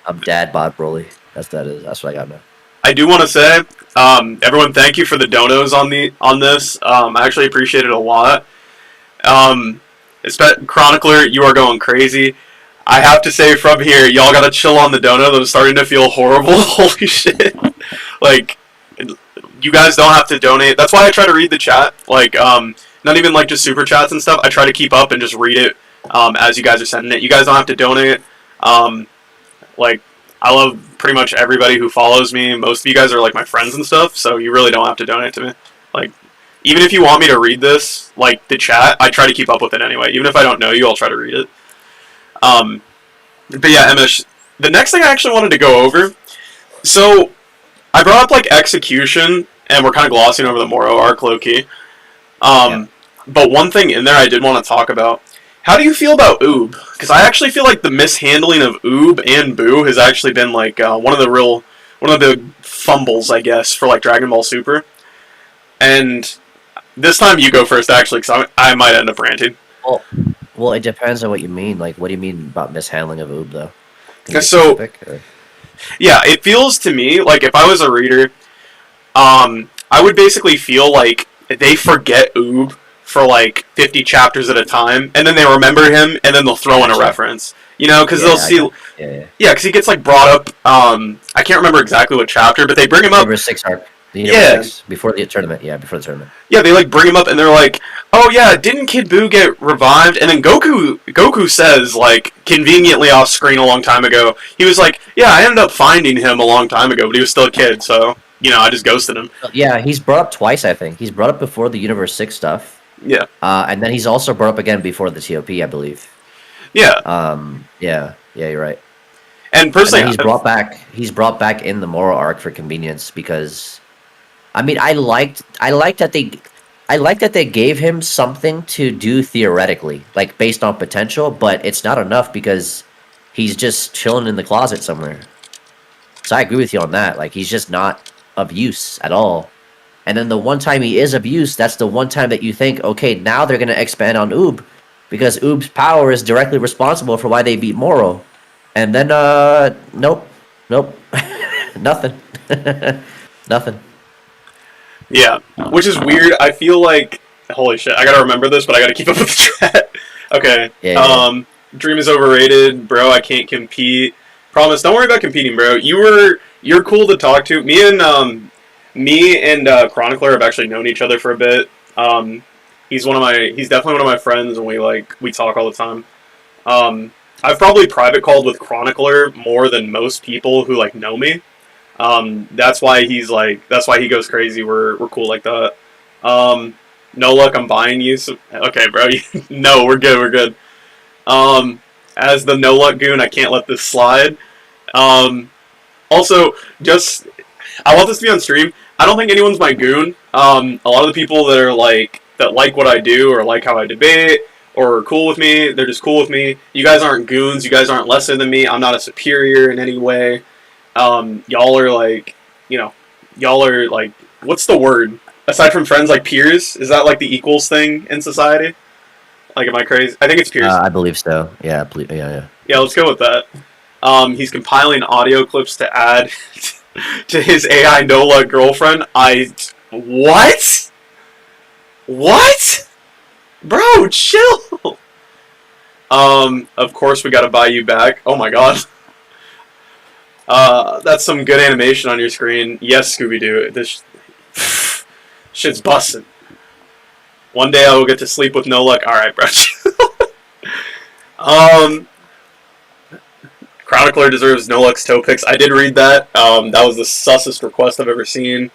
I'm dad bod Broly. That's what I got now. I do want to say, everyone, thank you for the donos on this. I actually appreciate it a lot. Um, Chronicler, you are going crazy. I have to say from here, y'all gotta chill on the donut. I'm starting to feel horrible. Holy shit! Like, you guys don't have to donate. That's why I try to read the chat. Like, not even like just super chats and stuff. I try to keep up and just read it as you guys are sending it. You guys don't have to donate. Um, like, I love pretty much everybody who follows me. Most of you guys are like my friends and stuff, so you really don't have to donate to me. Like, even if you want me to read this, like the chat, I try to keep up with it anyway. Even if I don't know you, I'll try to read it. Um, but yeah, Emish, the next thing I actually wanted to go over. So I brought up like execution, and we're kind of glossing over the Moro arc, low key. Yeah. Um, but one thing in there I did want to talk about. How do you feel about Oob? Because I actually feel like the mishandling of Oob and Boo has actually been like one of the fumbles, I guess, for like Dragon Ball Super. And this time you go first, actually, because I might end up ranting. Well, well, it depends on what you mean. Like, what do you mean about mishandling of Oob though? Can you be So specific? Or? yeah, it feels to me like if I was a reader, I would basically feel like they forget Oob for like 50 chapters at a time, and then they remember him, and then they'll throw in a Gotcha. reference. You know, because Yeah, they'll I see, got. Yeah. yeah, because he gets like brought up. I can't remember exactly what chapter, but they bring him up. Universe 6 arc. The Universe Yeah, 6 before the tournament. Yeah, before the tournament. yeah, they like bring him up, and they're like, "Oh yeah, didn't Kid Buu get revived?" And then Goku says like conveniently off screen a long time ago, he was like, "Yeah, I ended up finding him a long time ago, but he was still a kid, so you know, I just ghosted him." Yeah, he's brought up twice. I think he's brought up before the Universe 6 stuff, Yeah, and then he's also brought up again before the TOP, I believe. yeah, Yeah, you're right. and And then personally, he's brought back. He's brought back in the Moro arc for convenience because, I mean, I liked that they gave him something to do theoretically, like based on potential, but it's not enough because he's just chilling in the closet somewhere. So I agree with you on that. Like he's just not of use at all. And then the one time he is of use, that's the one time that you think, okay, now they're gonna expand on Oob, because Oob's power is directly responsible for why they beat Moro. And then nope. Nope. Nothing. Nothing. yeah, which is weird. I feel like holy shit, I gotta remember this, but I gotta keep up with the chat. Okay, Yeah. Dream is overrated, bro. I can't compete. Promise, don't worry about competing, bro. You're cool to talk to. Me and Chronicler have actually known each other for a bit. He's definitely one of my friends, and we talk all the time. I've probably private called with Chronicler more than most people who like know me. That's why he goes crazy. We're cool like that. Um, no luck. I'm buying you. Okay, bro. No, we're good. We're good. Um, as the no luck goon, I can't let this slide. Um, also, just I want this to be on stream. I don't think anyone's my goon. A lot of the people that like what I do or like how I debate or are cool with me, they're just cool with me. You guys aren't goons. You guys aren't lesser than me. I'm not a superior in any way. Y'all are like, you know, y'all are like, what's the word? Aside from friends, like peers? Is that like the equals thing in society? Like, am I crazy? I think it's peers. I believe so. Yeah. Yeah, let's go with that. He's compiling audio clips to add to his AI Nola girlfriend. What? What? Bro, chill. Of course we gotta buy you back. Oh my god. That's some good animation on your screen. Yes, Scooby Doo. This shit's busting. One day I will get to sleep with no luck. All right, bro. um, Chronicler deserves no luck's toe picks. I did read that. That was the sussest request I've ever seen.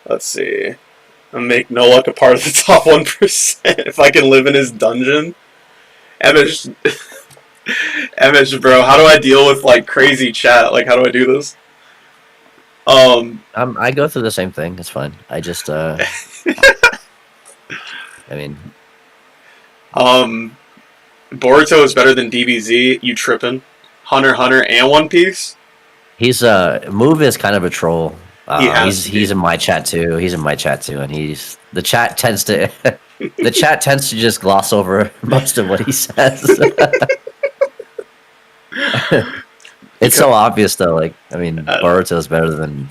Let's see. I'll make no luck a part of the top 1% if I can live in his dungeon. Emish, Emish, bro, how do I deal with like crazy chat? Like, how do I do this? I go through the same thing. It's fine. I just I mean, um, Boruto is better than DBZ. You tripping? Hunter x Hunter and One Piece. He's Move is kind of a troll. He has to He's be. in my chat too. He's in my chat too, and the chat tends to the chat tends to just gloss over most of what he says. It's so obvious though. Like, I mean, Boruto is better than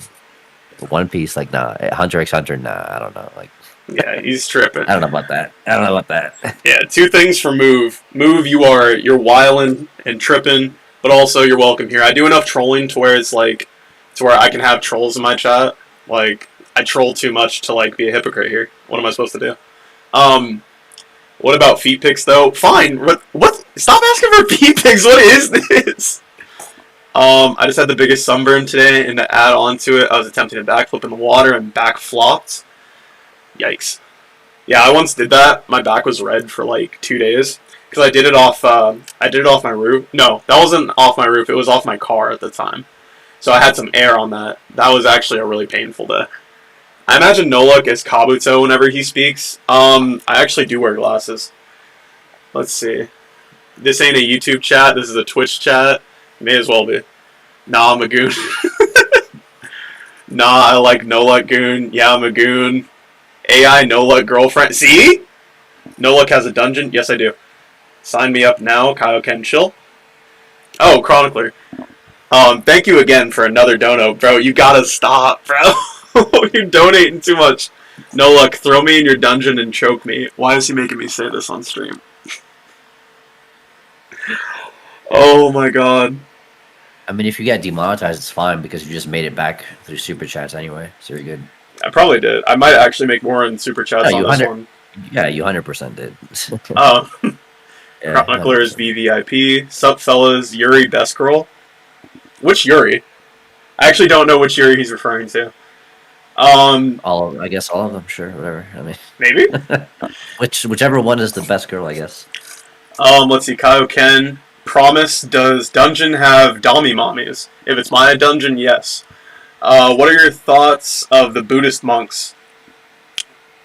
One Piece. Like, nah, Hunter x Hunter. Nah, I don't know. Like, Yeah, he's tripping. I don't know about that. I don't know about that. Yeah, two things for Move. Move, you're wilding and tripping, but also you're welcome here. I do enough trolling to where it's like, to where I can have trolls in my chat. Like, I troll too much to like be a hypocrite here. What am I supposed to do? What about feet pics though? Fine. What? Stop asking for feet pics. What is this? I just had the biggest sunburn today, and to add on to it, I was attempting to backflip in the water and back flopped. Yikes. Yeah, I once did that. My back was red for like 2 days because I did it off. I did it off my roof. No, that wasn't off my roof. It was off my car at the time. So I had some air on that. That was actually a really painful day. I imagine Noluk as Kabuto whenever he speaks. I actually do wear glasses. Let's see. This ain't a YouTube chat. This is a Twitch chat. May as well be. Nah, I'm a goon. Nah, I like Noluk goon. Yeah, I'm a goon. AI Noluk girlfriend. See? Noluk has a dungeon. Yes, I do. Sign me up now. Kaioken chill. Oh, Chronicler. Thank you again for another dono, bro. You gotta stop, bro. You're donating too much. Noluk, throw me in your dungeon and choke me. Why is he making me say this on stream? Oh my god. I mean, if you get demonetized, it's fine because you just made it back through super chats anyway, so you're good. I probably did. I might actually make more in super chats on this one. Yeah, you 100% did. Chronicler is VVIP. Sup, fellas? Yuri, best girl. Which Yuri? I actually don't know which Yuri he's referring to. I guess all of them. Sure, whatever. I mean, maybe. whichever one is the best girl, I guess. Let's see. Kaioken. Promise. Does dungeon have Dami mommies? If it's my dungeon, yes. What are your thoughts of the Buddhist monks?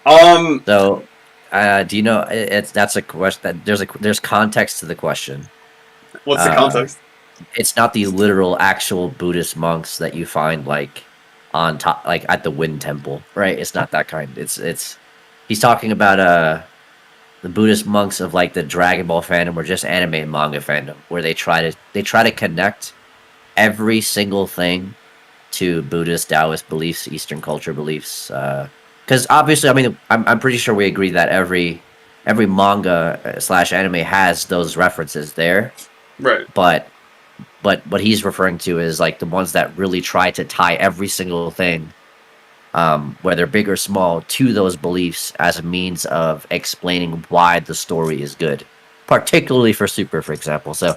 So, do you know? That's a question. There's context to the question. What's the context? It's not the literal actual Buddhist monks that you find like on top, like at the Wind Temple, right? It's not that kind. It's he's talking about the Buddhist monks of like the Dragon Ball fandom or just anime and manga fandom, where they try to connect every single thing to Buddhist, Taoist beliefs, Eastern culture beliefs. Because obviously, I mean, I'm pretty sure we agree that every manga / anime has those references there, right? But what he's referring to is like the ones that really try to tie every single thing, whether big or small, to those beliefs as a means of explaining why the story is good, particularly for Super, for example. So,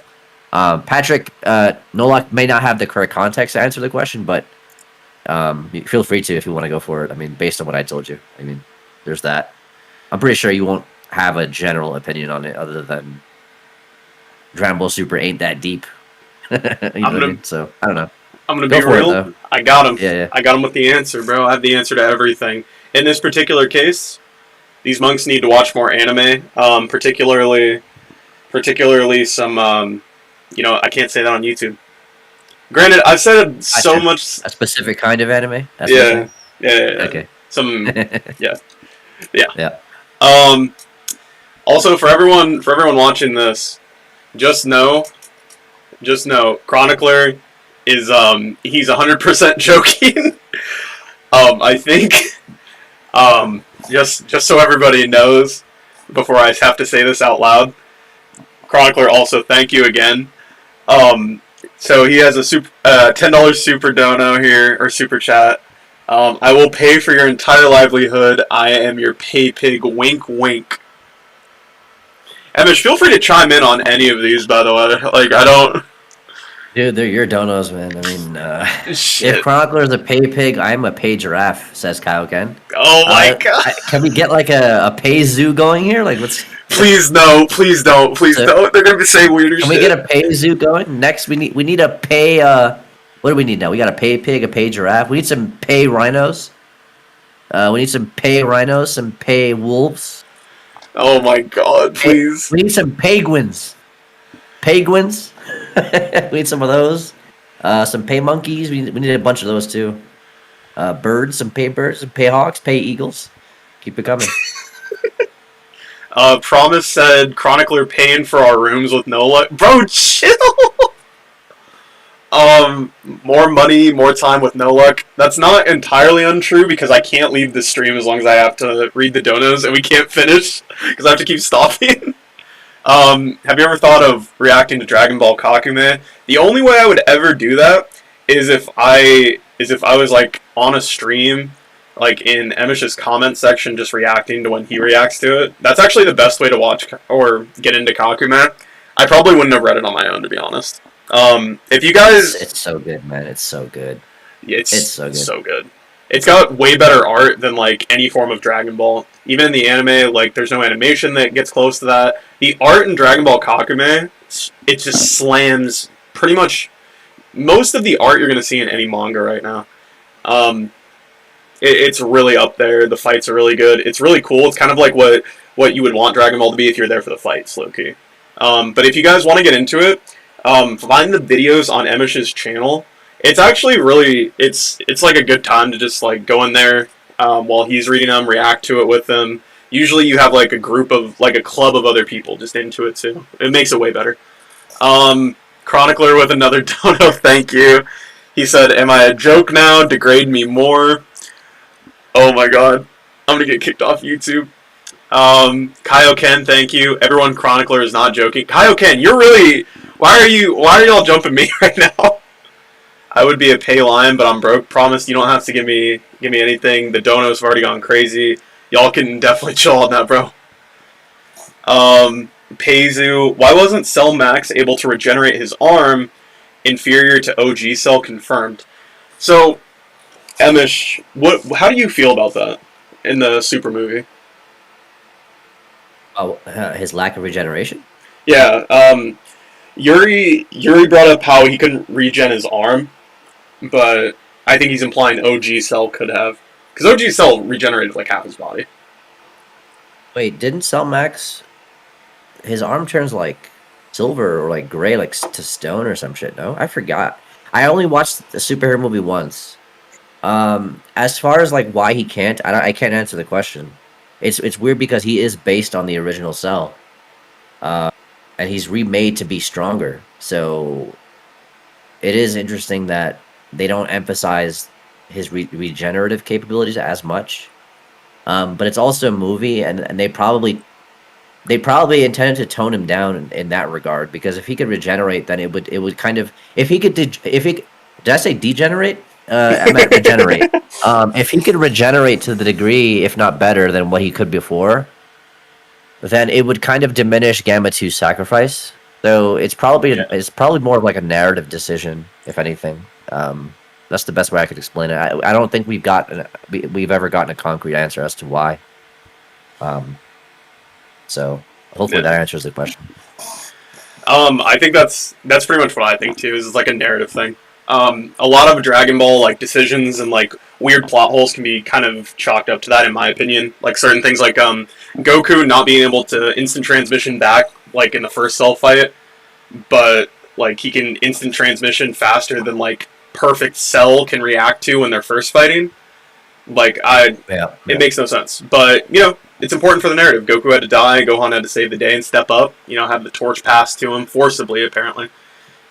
Patrick, Nolak may not have the correct context to answer the question, but feel free to if you want to go for it. I mean, based on what I told you, I mean, there's that. I'm pretty sure you won't have a general opinion on it other than Dragon Ball Super ain't that deep. You know what I mean? So I don't know. I'm gonna be real. I got him. Yeah. I got him with the answer, bro. I have the answer to everything. In this particular case, these monks need to watch more anime. Particularly some. I can't say that on YouTube. Granted, I've said so much. A specific kind of anime. Yeah. Okay. Some. Yeah. Also, for everyone watching this, just know, Chronicler is he's 100% joking. I think just so everybody knows before I have to say this out loud. Chronicler, also thank you again. So he has a $10 super dono here or super chat. I will pay for your entire livelihood. I am your pay pig. Wink, wink. Emosh, feel free to chime in on any of these, by the way. Like, I don't... Dude, they're your donos, man. I mean, if Chronicler is a pay pig, I'm a pay giraffe, says Kaioken. Oh my god. Can we get like a pay zoo going here? Like, what's... Please no, please don't. They're gonna be saying weirder shit. Can we get a pay zoo going? Next, we need a pay, what do we need now? We got a pay pig, a pay giraffe. We need some pay rhinos. We need some pay rhinos, some pay wolves. Oh my god, please. We need some penguins. Penguins? We need some of those. Some pay monkeys. We need a bunch of those too. Birds, some pay birds, some pay hawks, pay eagles. Keep it coming. Promise said Chronicler paying for our rooms with no luck. Bro, chill. More money, more time with no luck. That's not entirely untrue because I can't leave the stream as long as I have to read the donos, and we can't finish because I have to keep stopping. Have you ever thought of reacting to Dragon Ball Kakume? The only way I would ever do that is if I was like on a stream, like in Emish's comment section, just reacting to when he reacts to it. That's actually the best way to watch or get into Kakume. I probably wouldn't have read it on my own, to be honest. If you guys, It's so good, man. It's so good. yeah, It's so good. so good. It's got way better art than like any form of Dragon Ball. Even in the anime, like there's no animation that gets close to that. The art in Dragon Ball Kakume, it just slams pretty much most of the art you're gonna see in any manga right now. Um, it's really up there. The fights are really good. It's really cool. It's kind of like what you would want Dragon Ball to be if you're there for the fights, low key. But if you guys want to get into it, find the videos on Emish's channel. It's actually really it's like a good time to just like go in there while he's reading them, react to it with them. Usually you have like a group of like a club of other people just into it too. It makes it way better. Chronicler with another dono, thank you. He said, "Am I a joke now? Degrade me more." Oh my god, I'm gonna get kicked off YouTube. Kaioken, thank you. Everyone, Chronicler is not joking. Kaioken, you're really. Why are y'all jumping me right now? I would be a pay lion, but I'm broke. Promise you don't have to give me anything. The donos have already gone crazy. Y'all can definitely chill on that, bro. Peizu, why wasn't Cell Max able to regenerate his arm? Inferior to OG Cell confirmed. So, Emish, how do you feel about that in the Super movie? Oh, his lack of regeneration. Yeah, Yuri brought up how he couldn't regen his arm, but I think he's implying OG Cell could have, because OG Cell regenerated like half his body. Wait, didn't Cell Max? His arm turns like silver or like gray, like to stone or some shit. No, I forgot. I only watched the superhero movie once. As far as like why he can't, I can't answer the question. It's weird because he is based on the original Cell, and he's remade to be stronger. So it is interesting that they don't emphasize his regenerative capabilities as much. But it's also a movie, and they probably intended to tone him down in that regard, because if he could regenerate, then it would kind of, if he could did I say degenerate? I meant regenerate. If he could regenerate to the degree, if not better than what he could before, then it would kind of diminish Gamma 2's sacrifice. So it's probably more of like a narrative decision, if anything. That's the best way I could explain it. I don't think we've ever gotten a concrete answer as to why. So hopefully Yeah. that answers the question. I think that's pretty much what I think too. Is it's like a narrative thing. A lot of Dragon Ball like decisions and like weird plot holes can be kind of chalked up to that, in my opinion. Like certain things like Goku not being able to instant transmission back like in the first Cell fight, but like he can instant transmission faster than like perfect Cell can react to when they're first fighting. Like Yeah. it makes no sense. But it's important for the narrative. Goku had to die. Gohan had to save the day and step up. Have the torch passed to him forcibly, apparently.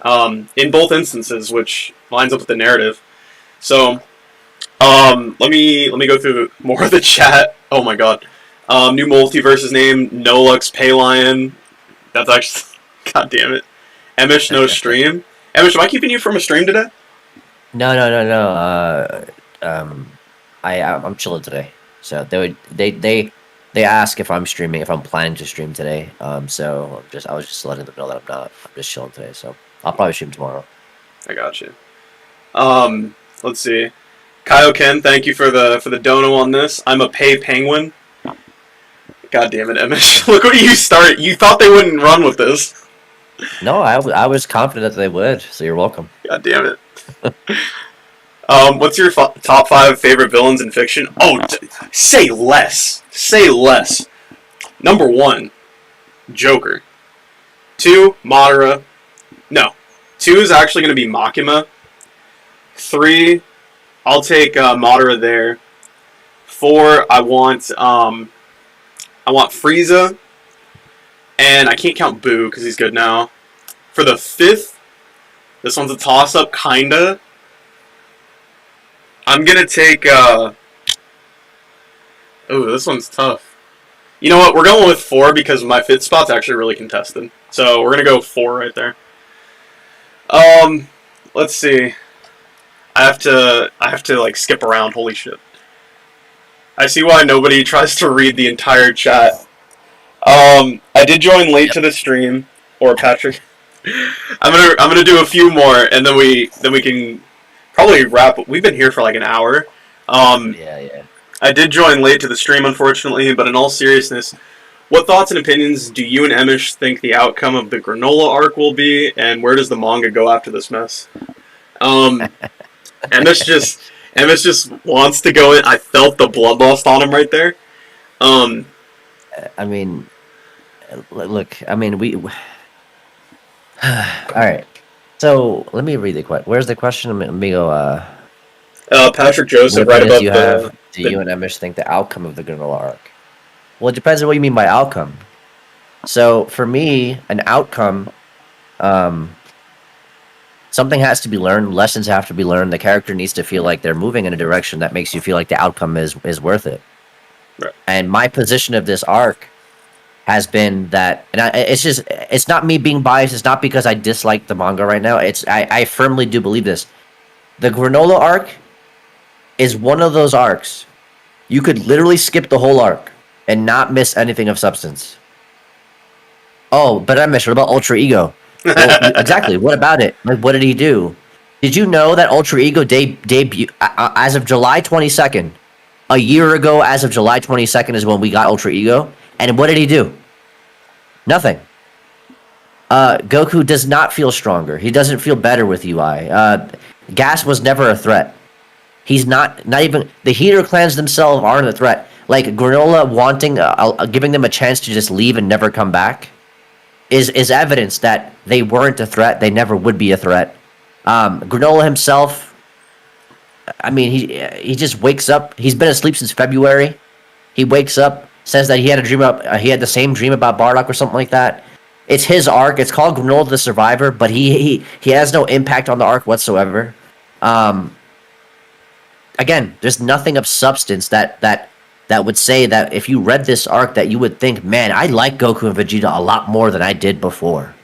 In both instances, which lines up with the narrative. So, let me go through more of the chat. Oh my god, new multiverse's name Nolux Paylion. That's actually, god damn it. Emish no stream. Emish, am I keeping you from a stream today? No. I'm chilling today. So they ask if I'm streaming, if I'm planning to stream today. So I was just letting them know that I'm not. I'm just chilling today. So I'll probably stream tomorrow. I got you. Let's see. Kaioken, thank you for the dono on this. I'm a pay penguin. God damn it, Emish. Look what you started. You thought they wouldn't run with this. No, I was confident that they would. So you're welcome. God damn it. What's your top 5 favorite villains in fiction? Oh, say less. Say less. Number 1, Joker. 2, Madara. No. 2 is actually going to be Makima. 3, I'll take Madara there. 4, I want Frieza, and I can't count Boo because he's good now. For the 5th, this one's a toss-up, kinda. I'm gonna take. Oh, this one's tough. You know what? We're going with 4 because my 5th spot's actually really contested. So we're gonna go 4 right there. Let's see. I have to like skip around. Holy shit! I see why nobody tries to read the entire chat. I did join late to the stream, or Patrick. I'm gonna do a few more, and then we can probably wrap. We've been here for like an hour. Yeah. I did join late to the stream, unfortunately, but in all seriousness, what thoughts and opinions do you and Emosh think the outcome of the Granola arc will be, and where does the manga go after this mess? Emosh just wants to go in. I felt the bloodlust on him right there. I mean, look. I mean, we. All right. So let me read the question. Where's the question? Let me go. Patrick Joseph, right above do you and Emosh think the outcome of the Granola arc? Well, it depends on what you mean by outcome. So for me, an outcome, something has to be learned. Lessons have to be learned. The character needs to feel like they're moving in a direction that makes you feel like the outcome is worth it. Right. And my position of this arc has been that, and it's not me being biased. It's not because I dislike the manga right now. I firmly do believe this. The Granola arc is one of those arcs. You could literally skip the whole arc and not miss anything of substance. Oh, but I missed. What about Ultra Ego? Well, exactly. What about it? Like, what did he do? Did you know that Ultra Ego debut as of July 22nd? A year ago, as of July 22nd, is when we got Ultra Ego. And what did he do? Nothing. Goku does not feel stronger. He doesn't feel better with UI. Gas was never a threat. He's not even the Heater clans themselves aren't a threat. Like Granola wanting, giving them a chance to just leave and never come back, is evidence that they weren't a threat. They never would be a threat. Granola himself, I mean, he just wakes up. He's been asleep since February. He wakes up, says that he had a dream about he had the same dream about Bardock or something like that. It's his arc. It's called Granola the Survivor, but he has no impact on the arc whatsoever. Again, there's nothing of substance that would say that if you read this arc that you would think, man, I like Goku and Vegeta a lot more than I did before.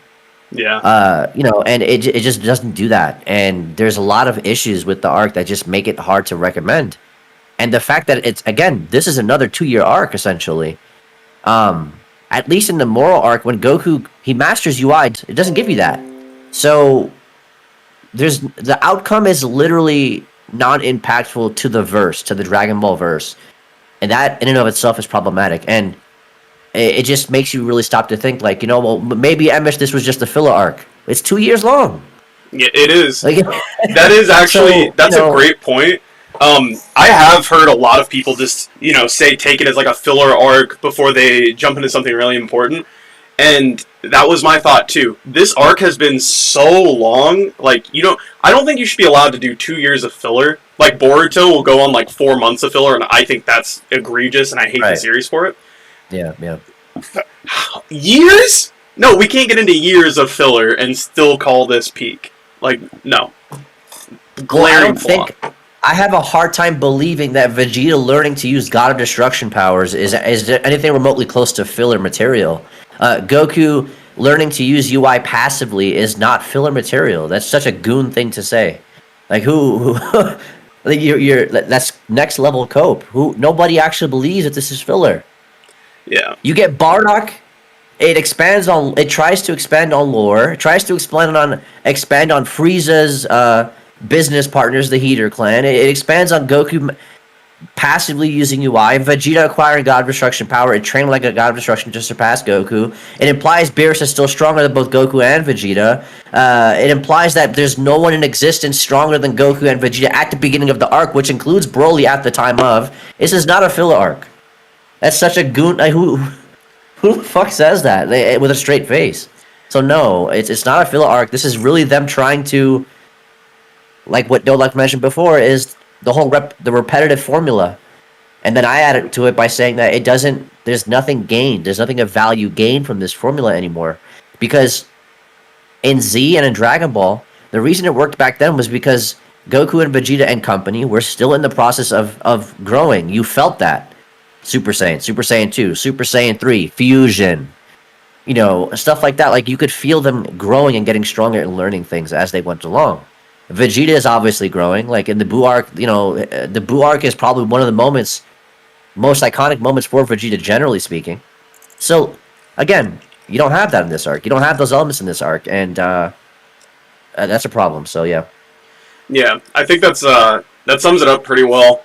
Yeah. And it just doesn't do that. And there's a lot of issues with the arc that just make it hard to recommend. And the fact that this is another 2-year arc essentially. At least in the moral arc, when Goku he masters UI, it doesn't give you that. So the outcome is literally non-impactful to the verse, to the Dragon Ball verse, and that in and of itself is problematic. And it just makes you really stop to think, like, well, maybe Emosh, this was just a filler arc. It's 2 years long. Yeah, it is. Like, that is actually that's a great point. I have heard a lot of people just say take it as like a filler arc before they jump into something really important. And that was my thought too. This arc has been so long, like I don't think you should be allowed to do 2 years of filler. Like Boruto will go on like 4 months of filler, and I think that's egregious, and I hate the series for it. Yeah. Years? No, we can't get into years of filler and still call this peak. Like, no. Glaring flaw. I have a hard time believing that Vegeta learning to use God of Destruction powers is anything remotely close to filler material. Goku learning to use UI passively is not filler material. That's such a goon thing to say. Like who like that's next level cope. Nobody actually believes that this is filler. Yeah. You get Bardock. It tries to expand on lore. It tries to expand on Frieza's business partners, the Heater clan. It expands on Goku passively using UI, Vegeta acquiring God of Destruction power, and training like a God of Destruction to surpass Goku. It implies Beerus is still stronger than both Goku and Vegeta. It implies that there's no one in existence stronger than Goku and Vegeta at the beginning of the arc, which includes Broly at the time of. This is not a filler arc. That's such a goon. Who the fuck says that with a straight face? So no, it's not a filler arc. This is really them trying to, like what Dolak mentioned before, is the whole the repetitive formula. And then I added to it by saying that it doesn't. There's nothing gained. There's nothing of value gained from this formula anymore, because in Z and in Dragon Ball, the reason it worked back then was because Goku and Vegeta and company were still in the process of growing. You felt that. Super Saiyan 2, Super Saiyan 3, Fusion, stuff like that. Like you could feel them growing and getting stronger and learning things as they went along. Vegeta is obviously growing. Like in the Buu arc, the Buu arc is probably one of the most iconic moments for Vegeta, generally speaking. So, again, you don't have that in this arc. You don't have those elements in this arc, and that's a problem. So, yeah. Yeah, I think that sums it up pretty well.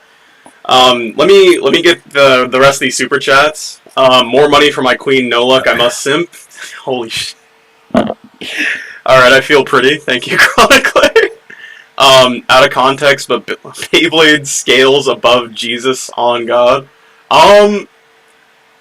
Let me get the rest of these super chats. More money for my queen, no luck. I must simp. Holy shit. All right, I feel pretty. Thank you, Chronicler. Out of context, but Beyblade scales above Jesus on God. I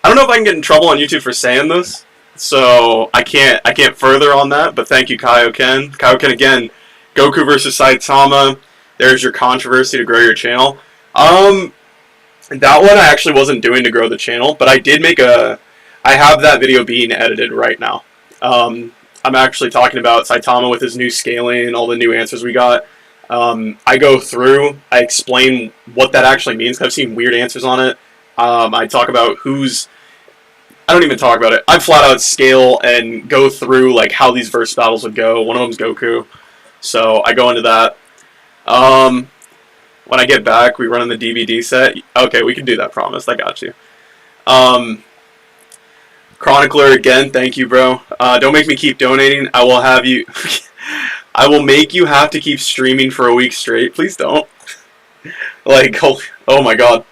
don't know if I can get in trouble on YouTube for saying this, so I can't further on that. But thank you, Kaioken. Kaioken again. Goku versus Saitama. There's your controversy to grow your channel. That one I actually wasn't doing to grow the channel, but I did make I have that video being edited right now. I'm actually talking about Saitama with his new scaling and all the new answers we got. I go through, I explain what that actually means, 'cause I've seen weird answers on it. I talk about I don't even talk about it. I flat out scale and go through like how these verse battles would go. One of them's Goku. So I go into that. When I get back, we run in the DVD set. Okay, we can do that, promise. I got you. Chronicler, again, thank you, bro. Don't make me keep donating. I will have you... I will make you have to keep streaming for a week straight. Please don't. Like, oh my god.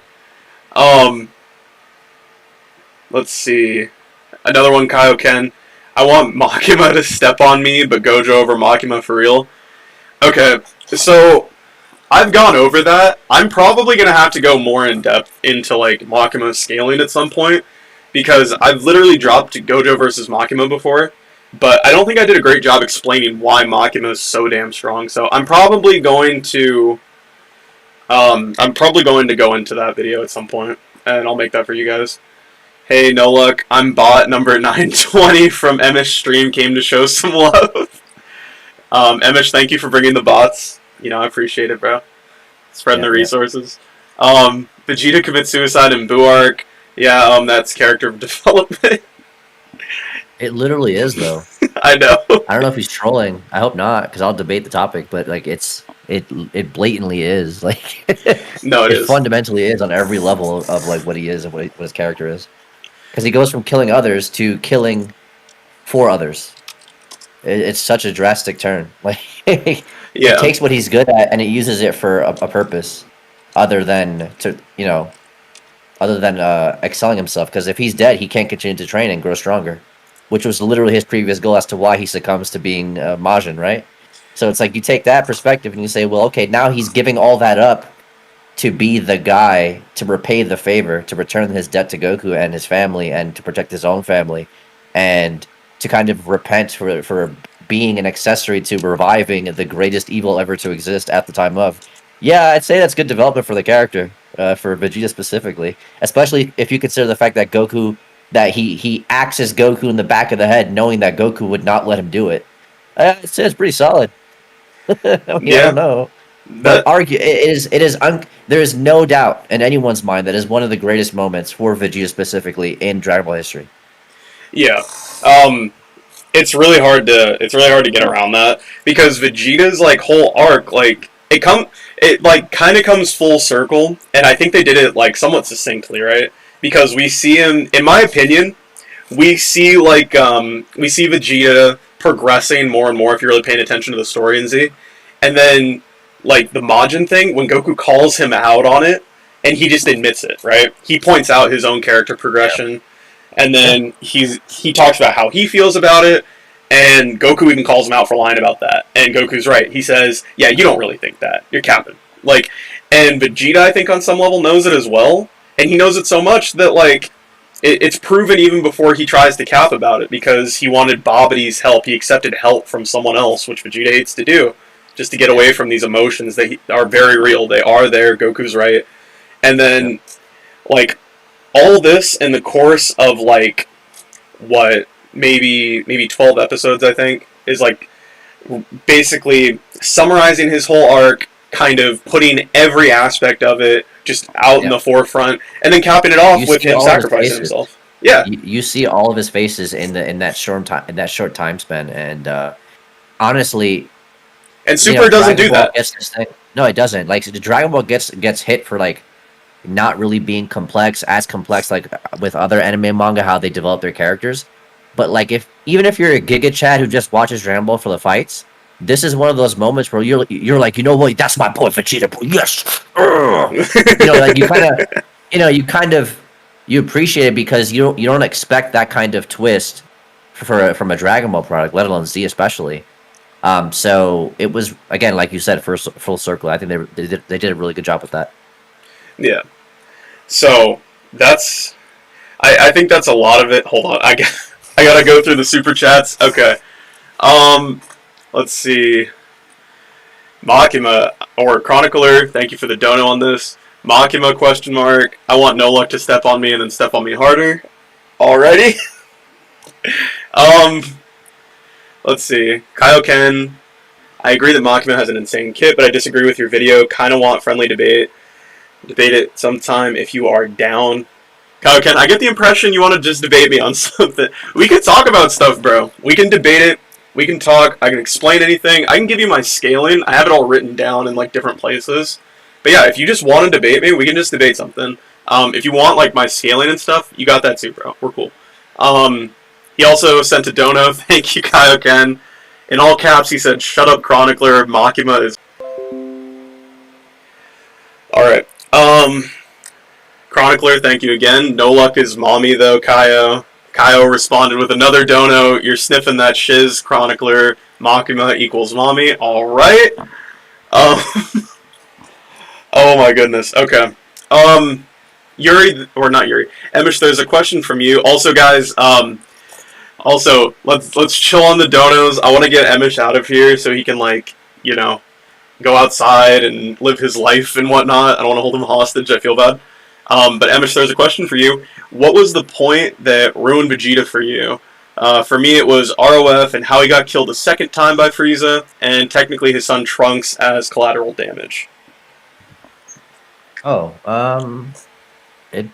Let's see. Another one, Kaioken. I want Makima to step on me, but Gojo over Makima for real. Okay, so I've gone over that. I'm probably going to have to go more in depth into like Makima scaling at some point, because I've literally dropped Gojo versus Makima before, but I don't think I did a great job explaining why Makima is so damn strong. So I'm probably going to go into that video at some point, and I'll make that for you guys. Hey, no luck. I'm bot number 920 from Emosh stream. Came to show some love. Emosh, thank you for bringing the bots. I appreciate it, bro. Spreading the resources. Vegeta commits suicide in Buu arc. Yeah, that's character development. It literally is, though. I know. I don't know if he's trolling. I hope not, because I'll debate the topic. But like, it blatantly is. Like, no, it is. Fundamentally is on every level of like what he is and what his character is. Because he goes from killing others to killing for others. It's such a drastic turn. Like, it takes what he's good at and it uses it for a purpose, other than excelling himself. Because if he's dead, he can't continue to train and grow stronger, which was literally his previous goal as to why he succumbs to being Majin, right? So it's like you take that perspective and you say, well, okay, now he's giving all that up to be the guy to repay the favor, to return his debt to Goku and his family, and to protect his own family, and to kind of repent for being an accessory to reviving the greatest evil ever to exist at the time of. Yeah, I'd say that's good development for the character, for Vegeta specifically, especially if you consider the fact that he axes Goku in the back of the head, knowing that Goku would not let him do it. I'd say it's pretty solid. I don't know. But there is no doubt in anyone's mind that is one of the greatest moments for Vegeta specifically in Dragon Ball history. Yeah, it's really hard to get around that, because Vegeta's like whole arc, like it kind of comes full circle, and I think they did it like somewhat succinctly, right? Because we see him, in my opinion, we see Vegeta progressing more and more if you're really paying attention to the story in Z, and then like the Majin thing, when Goku calls him out on it, and he just admits it, right? He points out his own character progression, and then he talks about how he feels about it, and Goku even calls him out for lying about that. And Goku's right. He says, yeah, you don't really think that. You're capping. Like, and Vegeta, I think, on some level knows it as well, and he knows it so much that, like, it's proven even before he tries to cap about it, because he wanted Babidi's help. He accepted help from someone else, which Vegeta hates to do, just to get away from these emotions that are very real. They are there. Goku's right. And Yep. then, like, all this in the course of, like, what, maybe 12 episodes, I think, is, like, basically summarizing his whole arc, kind of putting every aspect of it just out in the Yep. forefront, and then capping it You off with see him all of his sacrificing faces. himself. Yeah. You see all of his faces in that short time span, and honestly, And Super doesn't Dragon do Ball that. gets this thing. No, it doesn't. Like the Dragon Ball gets hit for like not really being as complex like with other anime and manga how they develop their characters. But like if even if you're a Giga Chad who just watches Dragon Ball for the fights, this is one of those moments where you're like, you know what, that's my boy Vegeta, bro. Yes. Ugh. Like you kind of you appreciate it because you don't expect that kind of twist from a Dragon Ball product, let alone Z especially. So it was again, like you said, first full circle. I think they did a really good job with that. Yeah. So that's I think that's a lot of it. Hold on, I gotta go through the super chats. Okay. Um, let's see. Makima or Chronicler, thank you for the dono on this. Makima question mark. I want No Luck to step on me and then step on me harder. Alrighty. um, let's see. Kaioken. I agree that Makima has an insane kit, but I disagree with your video. Kind of want friendly debate. Debate it sometime if you are down. Kaioken, I get the impression you want to just debate me on something. We can talk about stuff, bro. We can debate it. We can talk. I can explain anything. I can give you my scaling. I have it all written down in like different places. But yeah, if you just want to debate me, we can just debate something. If you want like my scaling and stuff, you got that too, bro. We're cool. He also sent a dono. Thank you, Kaioken. In all caps, he said, "Shut up, Chronicler. Makima is." All right. Chronicler, thank you again. No Luck is mommy though, Kaio. Kaio responded with another dono. You're sniffing that shiz, Chronicler. Makima equals mommy. All right. Um, oh my goodness. Okay. Yuri, or not Yuri. Emosh, there's a question from you. Also, guys. Also, let's chill on the donos. I want to get Emosh out of here so he can like, you know, go outside and live his life and whatnot. I don't want to hold him hostage. I feel bad. But Emish, there's a question for you. What was the point that ruined Vegeta for you? For me, it was ROF and how he got killed a second time by Frieza, and technically his son Trunks as collateral damage. Oh, it.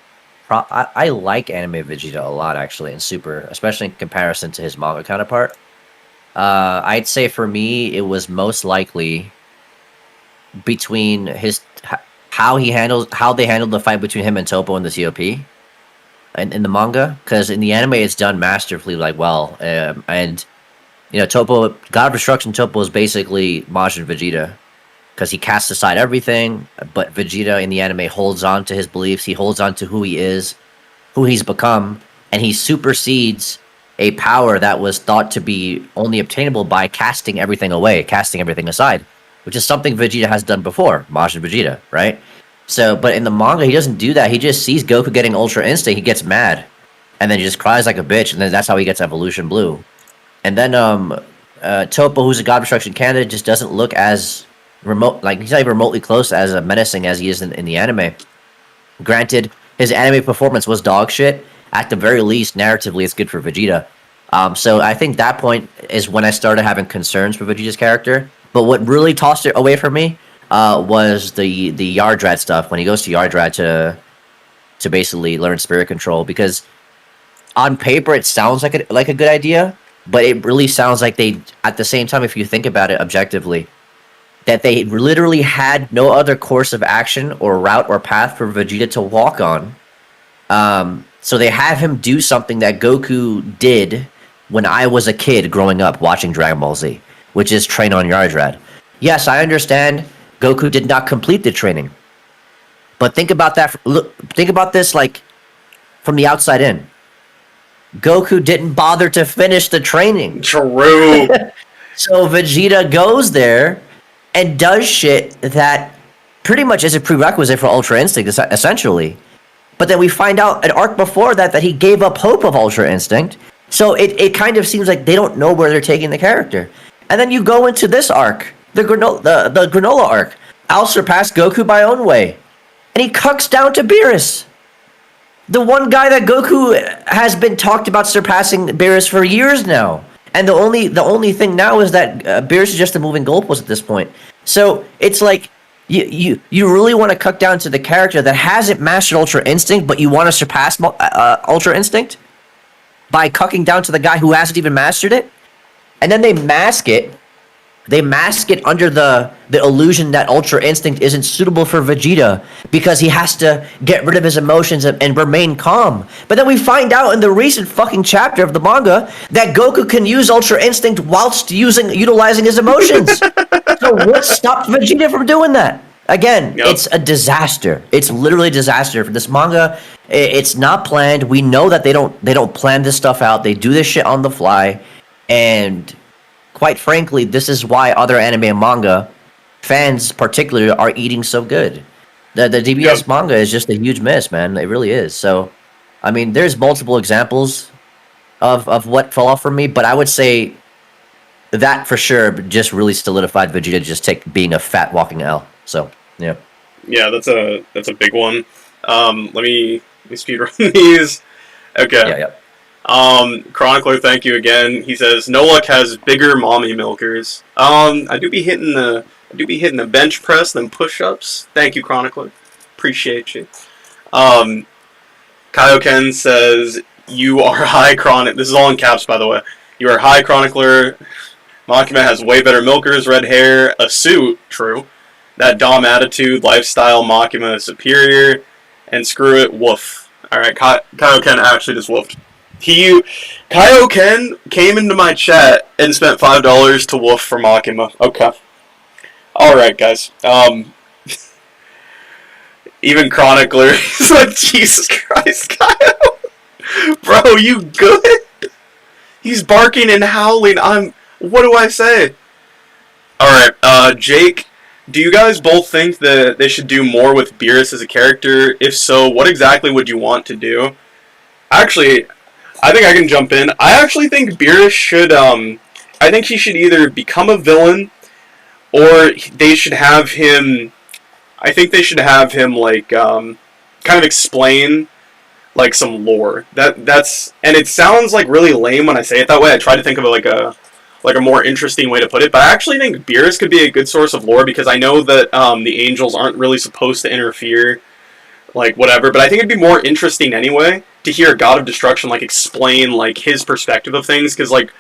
I like anime Vegeta a lot actually, in Super, especially in comparison to his manga counterpart. I'd say for me, it was most likely between how they handled the fight between him and Topo in the COP and in the manga, because in the anime it's done masterfully, like well, and Topo, God of Destruction Topo is basically Majin Vegeta because he casts aside everything, but Vegeta in the anime holds on to his beliefs. He holds on to who he is, who he's become, and he supersedes a power that was thought to be only obtainable by casting everything away, casting everything aside, which is something Vegeta has done before, Majin Vegeta, right? So, but in the manga, he doesn't do that. He just sees Goku getting Ultra Instinct, he gets mad, and then he just cries like a bitch, and then that's how he gets Evolution Blue. And then Topo, who's a God of Destruction candidate, just doesn't look as remote, like he's not even remotely close as menacing as he is in the anime. Granted, his anime performance was dog shit. At the very least, narratively, it's good for Vegeta. So I think that point is when I started having concerns for Vegeta's character. But what really tossed it away from me was the Yardrat stuff when he goes to Yardrat to basically learn spirit control. Because on paper, it sounds like a good idea, but it really sounds like they, at the same time, if you think about it objectively, that they literally had no other course of action or route or path for Vegeta to walk on. So they have him do something that Goku did when I was a kid growing up watching Dragon Ball Z, which is train on Yardrat. Yes, I understand Goku did not complete the training, but think about that. Think about this like from the outside in. Goku didn't bother to finish the training. True. So Vegeta goes there and does shit that pretty much is a prerequisite for Ultra Instinct, essentially. But then we find out an arc before that he gave up hope of Ultra Instinct. So it kind of seems like they don't know where they're taking the character. And then you go into this arc, the granola arc. I'll surpass Goku by own way. And he cucks down to Beerus. The one guy that Goku has been talked about surpassing Beerus for years now. And the only thing now is that Beerus is just a moving goalpost at this point. So it's like you really want to cut down to the character that hasn't mastered Ultra Instinct, but you want to surpass Ultra Instinct by cucking down to the guy who hasn't even mastered it, and then they mask it. They mask it under the illusion that Ultra Instinct isn't suitable for Vegeta because he has to get rid of his emotions and remain calm. But then we find out in the recent fucking chapter of the manga that Goku can use Ultra Instinct whilst utilizing his emotions. So what stopped Vegeta from doing that? Again, It's a disaster. It's literally a disaster for this manga. It's not planned. We know that they don't plan this stuff out. They do this shit on the fly, and quite frankly, this is why other anime and manga fans, particularly, are eating so good. The DBS manga is just a huge miss, man. It really is. So, I mean, there's multiple examples of what fell off for me, but I would say that for sure just really solidified Vegeta just being a fat walking L. So, yeah. Yeah, that's a big one. Let me speedrun these. Okay. Yeah. Chronicler, thank you again. He says Noluk has bigger mommy milkers. I do be hitting the bench press than push-ups. Thank you, Chronicler. Appreciate you. Kaioken says you are high chronic. This is all in caps, by the way. You are high chronicler. Makima has way better milkers, red hair, a suit. True. That Dom attitude, lifestyle, Makima is superior. And screw it, woof. Alright, Kaioken actually just woofed. Kaioken came into my chat and spent $5 to woof for Makima. Okay. Alright, guys. Even Chronicler is like, Jesus Christ, Kyle. Bro, you good? He's barking and howling. What do I say? Alright, Jake, do you guys both think that they should do more with Beerus as a character? If so, what exactly would you want to do? Actually, I think I can jump in. I actually think Beerus should, I think he should either become a villain, or they should have him, I think they should have him, like, kind of explain, like, some lore. That's, and it sounds, like, really lame when I say it that way. I try to think of it like a more interesting way to put it, but I actually think Beerus could be a good source of lore, because I know that, the angels aren't really supposed to interfere, like, whatever, but I think it'd be more interesting anyway to hear a God of Destruction, like, explain, like, his perspective of things, because, like,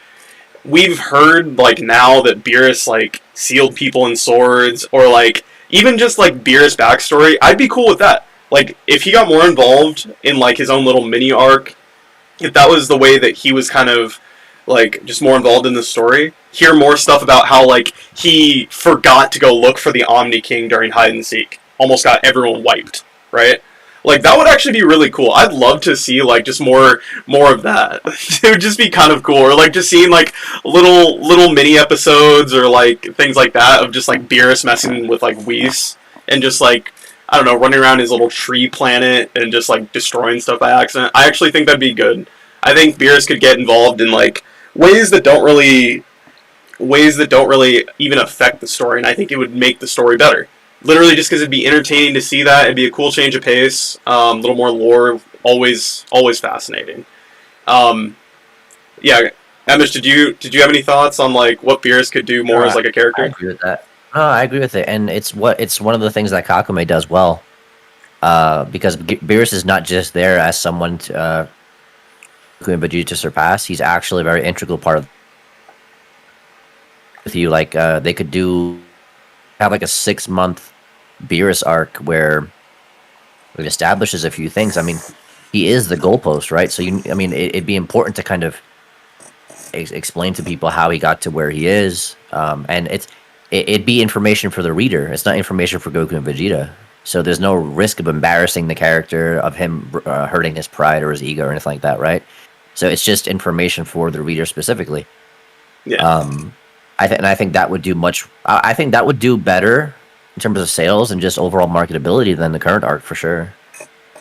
we've heard, like, now that Beerus, like, sealed people in swords, or, like, even just, like, Beerus' backstory, I'd be cool with that. Like, if he got more involved in, like, his own little mini arc, if that was the way that he was kind of, like, just more involved in the story, hear more stuff about how, like, he forgot to go look for the Omni King during hide and seek, almost got everyone wiped, right? Like, that would actually be really cool. I'd love to see, like, just more of that. It would just be kind of cool. Or, like, just seeing, like, little mini episodes or, like, things like that of just, like, Beerus messing with, like, Whis. And just, like, I don't know, running around his little tree planet and just, like, destroying stuff by accident. I actually think that'd be good. I think Beerus could get involved in, like, ways that don't really even affect the story. And I think it would make the story better. Literally just because it'd be entertaining to see that. It'd be a cool change of pace. A little more lore. Always fascinating. Yeah, Emosh, did you have any thoughts on, like, what Beerus could do more as, like, a character? I agree with that. I agree with it, and it's one of the things that Kakume does well. Because Beerus is not just there as someone to Goku and Vegeta to surpass. He's actually a very integral part of with you. Like, they could have like a 6-month Beerus arc where it establishes a few things. I mean, he is the goalpost, right? So it'd be important to kind of explain to people how he got to where he is, and it'd be information for the reader. It's not information for Goku and Vegeta. So there's no risk of embarrassing the character, of him hurting his pride or his ego or anything like that, right? So it's just information for the reader specifically. Yeah. I think that would do much. I think that would do better in terms of sales and just overall marketability than the current arc for sure.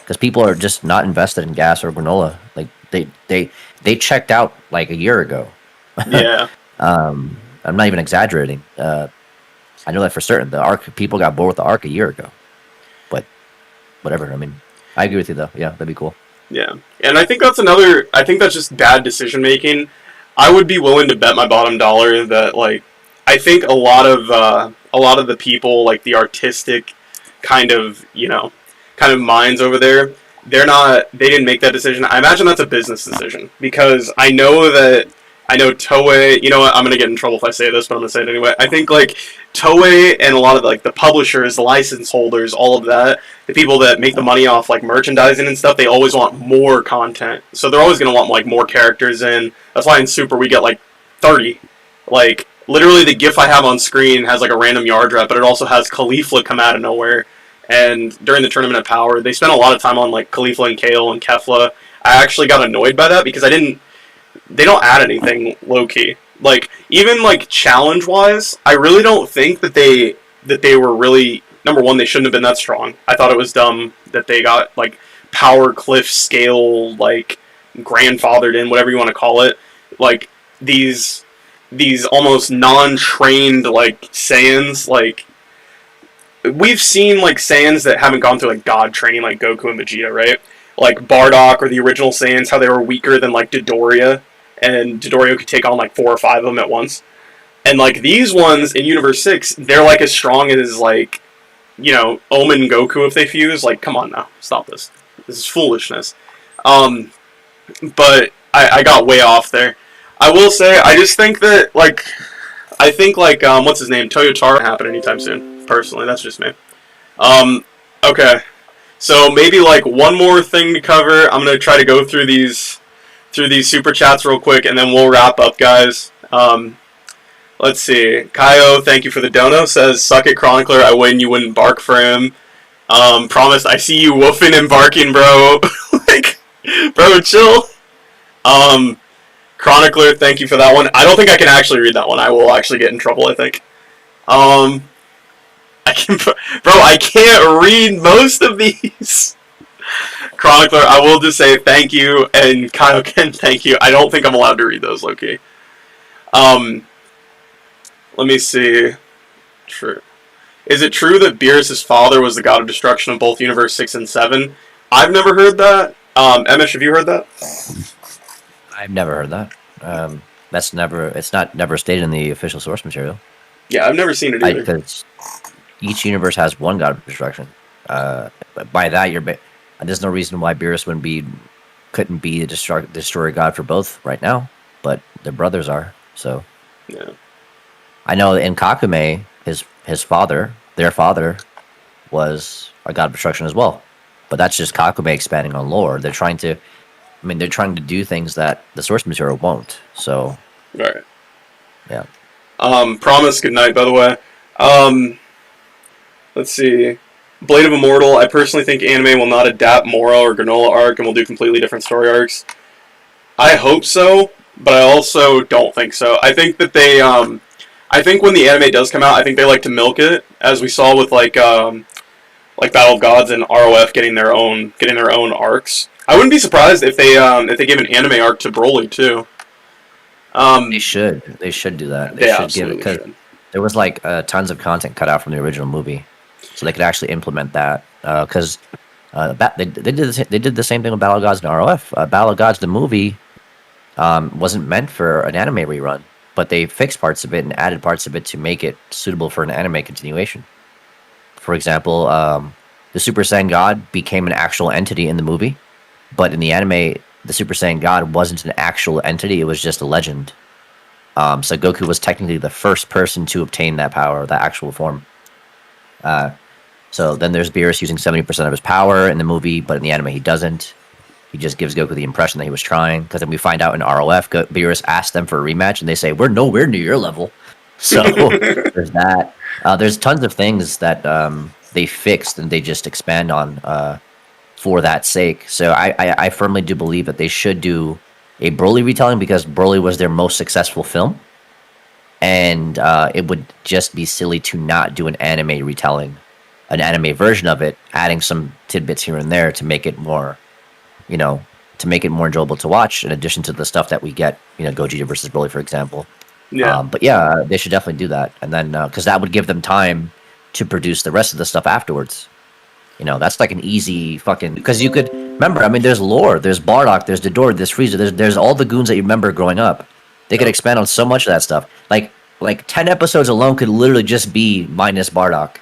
because people are just not invested in gas or granola. Like they checked out like a year ago. Yeah. I'm not even exaggerating. I know that for certain. The arc people got bored with the arc a year ago, but whatever. I mean, I agree with you though. Yeah, that'd be cool. Yeah, and I think that's another. I think that's just bad decision making. I would be willing to bet my bottom dollar that like I think a lot of the people like the artistic kind of kind of minds over there. They're not. They didn't make that decision. I imagine that's a business decision because I know Toei. You know what? I'm gonna get in trouble if I say this, but I'm gonna say it anyway. I think like Toei and a lot of like the publishers, the license holders, all of that, the people that make the money off like merchandising and stuff, they always want more content. So they're always gonna want like more characters in. That's why in Super we get like 30. Like literally the GIF I have on screen has like a random yard rep, but it also has Caulifla come out of nowhere. And during the Tournament of Power, they spent a lot of time on like Caulifla and Kale and Kefla. I actually got annoyed by that because I didn't they don't add anything low key. Like even like challenge wise, I really don't think that they were really number one. They shouldn't have been that strong. I thought it was dumb that they got like power cliff scale like grandfathered in whatever you want to call it. Like these almost non-trained like Saiyans like. We've seen like Saiyans that haven't gone through like God training, like Goku and Vegeta, right? Like Bardock or the original Saiyans, how they were weaker than like Dodoria, and Dodoria could take on like 4 or 5 of them at once. And like these ones in Universe 6, they're like as strong as like, Omen and Goku if they fuse. Like, come on now, stop this. This is foolishness. Um, but I got way off there. I will say, I just think that like, I think like what's his name, Toyotaro, happen anytime soon. Personally, that's just me. Um, okay. So maybe like one more thing to cover. I'm gonna try to go through these super chats real quick, and then we'll wrap up, guys. Let's see. Kaio, thank you for the dono. Says, "Suck it, Chronicler. I win. You wouldn't bark for him." Promise. I see you woofing and barking, bro. Like, bro, chill. Chronicler, thank you for that one. I don't think I can actually read that one. I will actually get in trouble, I think. Um, I can, bro, I can't read most of these. Chronicler, I will just say thank you, and Kyle Ken, thank you. I don't think I'm allowed to read those, Loki. Let me see. True. Is it true that Beerus' father was the god of destruction of both Universe 6 and 7? I've never heard that. Emosh, have you heard that? I've never heard that. It's not never stated in the official source material. Yeah, I've never seen it either. Because each universe has one god of destruction. By that, there's no reason why Beerus couldn't be the destroyer god for both right now, but their brothers are. So, yeah. I know in Kakume, his father, their father, was a god of destruction as well. But that's just Kakume expanding on lore. They're trying to do things that the source material won't. So, right. Yeah. Promise. Good night. By the way. Let's see. Blade of Immortal. I personally think anime will not adapt Mora or Granola arc and will do completely different story arcs. I hope so, but I also don't think so. I think that they. I think when the anime does come out, I think they like to milk it, as we saw with like Battle of Gods and ROF getting their own arcs. I wouldn't be surprised if they give an anime arc to Broly too. They should do that. They should give it because there was like tons of content cut out from the original movie, so they could actually implement that. Because they did the same thing with Battle of Gods and ROF. Battle of Gods, the movie, wasn't meant for an anime rerun, but they fixed parts of it and added parts of it to make it suitable for an anime continuation. For example, the Super Saiyan God became an actual entity in the movie, but in the anime, the Super Saiyan God wasn't an actual entity, it was just a legend. So Goku was technically the first person to obtain that power, that actual form. So then there's Beerus using 70% of his power in the movie, but in the anime he doesn't. He just gives Goku the impression that he was trying, because then we find out in ROF, Beerus asked them for a rematch, and they say, "We're nowhere near your level." So there's that. There's tons of things that they fixed and they just expand on for that sake. So I firmly do believe that they should do a Broly retelling, because Broly was their most successful film, and it would just be silly to not do an anime retelling an anime version of it, adding some tidbits here and there to make it more, you know, to make it more enjoyable to watch. In addition to the stuff that we get, Gogeta versus Broly, for example. Yeah. But yeah, they should definitely do that, and then because that would give them time to produce the rest of the stuff afterwards. That's like an easy fucking because you could remember. I mean, there's lore, there's Bardock, there's Dodor, there's Frieza, there's all the goons that you remember growing up. They could expand on so much of that stuff. Like 10 episodes alone could literally just be minus Bardock.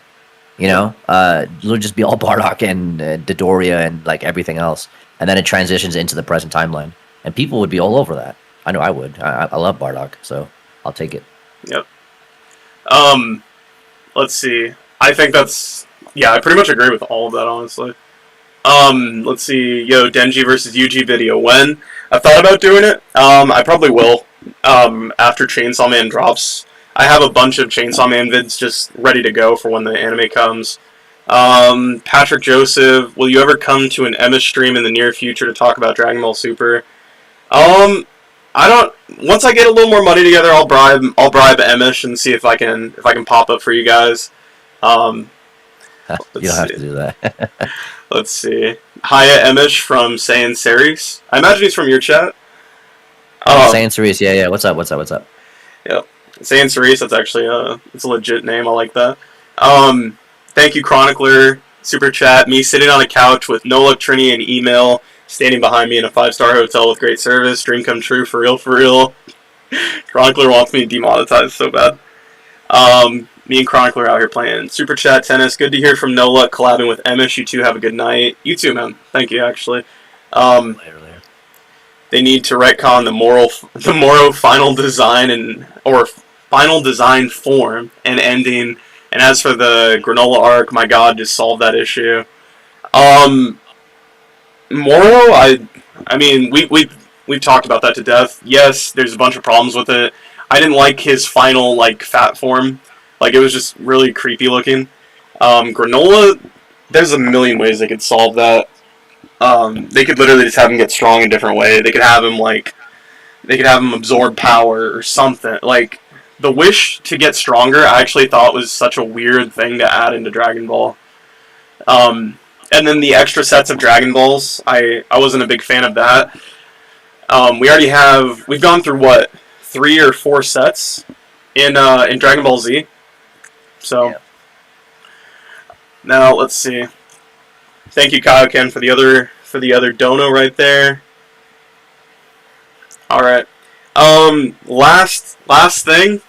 Literally just be all Bardock and Dodoria and like everything else, and then it transitions into the present timeline, and people would be all over that. I know I would. I love Bardock, so I'll take it. Yep. Let's see. I think that's I pretty much agree with all of that, honestly. Let's see. Yo, Denji versus Yuji video. When? I thought about doing it. I probably will. After Chainsaw Man drops. I have a bunch of Chainsaw Man vids just ready to go for when the anime comes. Patrick Joseph, will you ever come to an Emosh stream in the near future to talk about Dragon Ball Super? I don't. Once I get a little more money together, I'll bribe Emosh and see if I can pop up for you guys. You don't have to do that. Let's see. Hiya Emosh from Saiyan Series. I imagine he's from your chat. Saiyan Series, yeah. What's up? Yep. Saiyan Cerise, that's actually it's a legit name. I like that. Thank you, Chronicler. Super chat. Me sitting on a couch with no luck, Trini, and email standing behind me in a 5-star hotel with great service. Dream come true, for real, for real. Chronicler wants me demonetized so bad. Me and Chronicler out here playing Super Chat tennis. Good to hear from No Luck collabing with Emosh. You two have a good night. You too, man. Thank you, actually. Later. They need to retcon the Moro final design or final design form and ending. And as for the Granola arc, my god, just solve that issue. Moro, I mean, we've talked about that to death. Yes, there's a bunch of problems with it. I didn't like his final fat form. It was just really creepy looking. Granola, there's a million ways they could solve that. They could literally just have him get strong in a different way. They could have him absorb power or something. The wish to get stronger, I actually thought was such a weird thing to add into Dragon Ball. And then the extra sets of Dragon Balls, I wasn't a big fan of that. We've gone through 3 or 4 sets in Dragon Ball Z. So yeah. Now let's see. Thank you, Kaioken, for the other dono right there. All right. Last thing.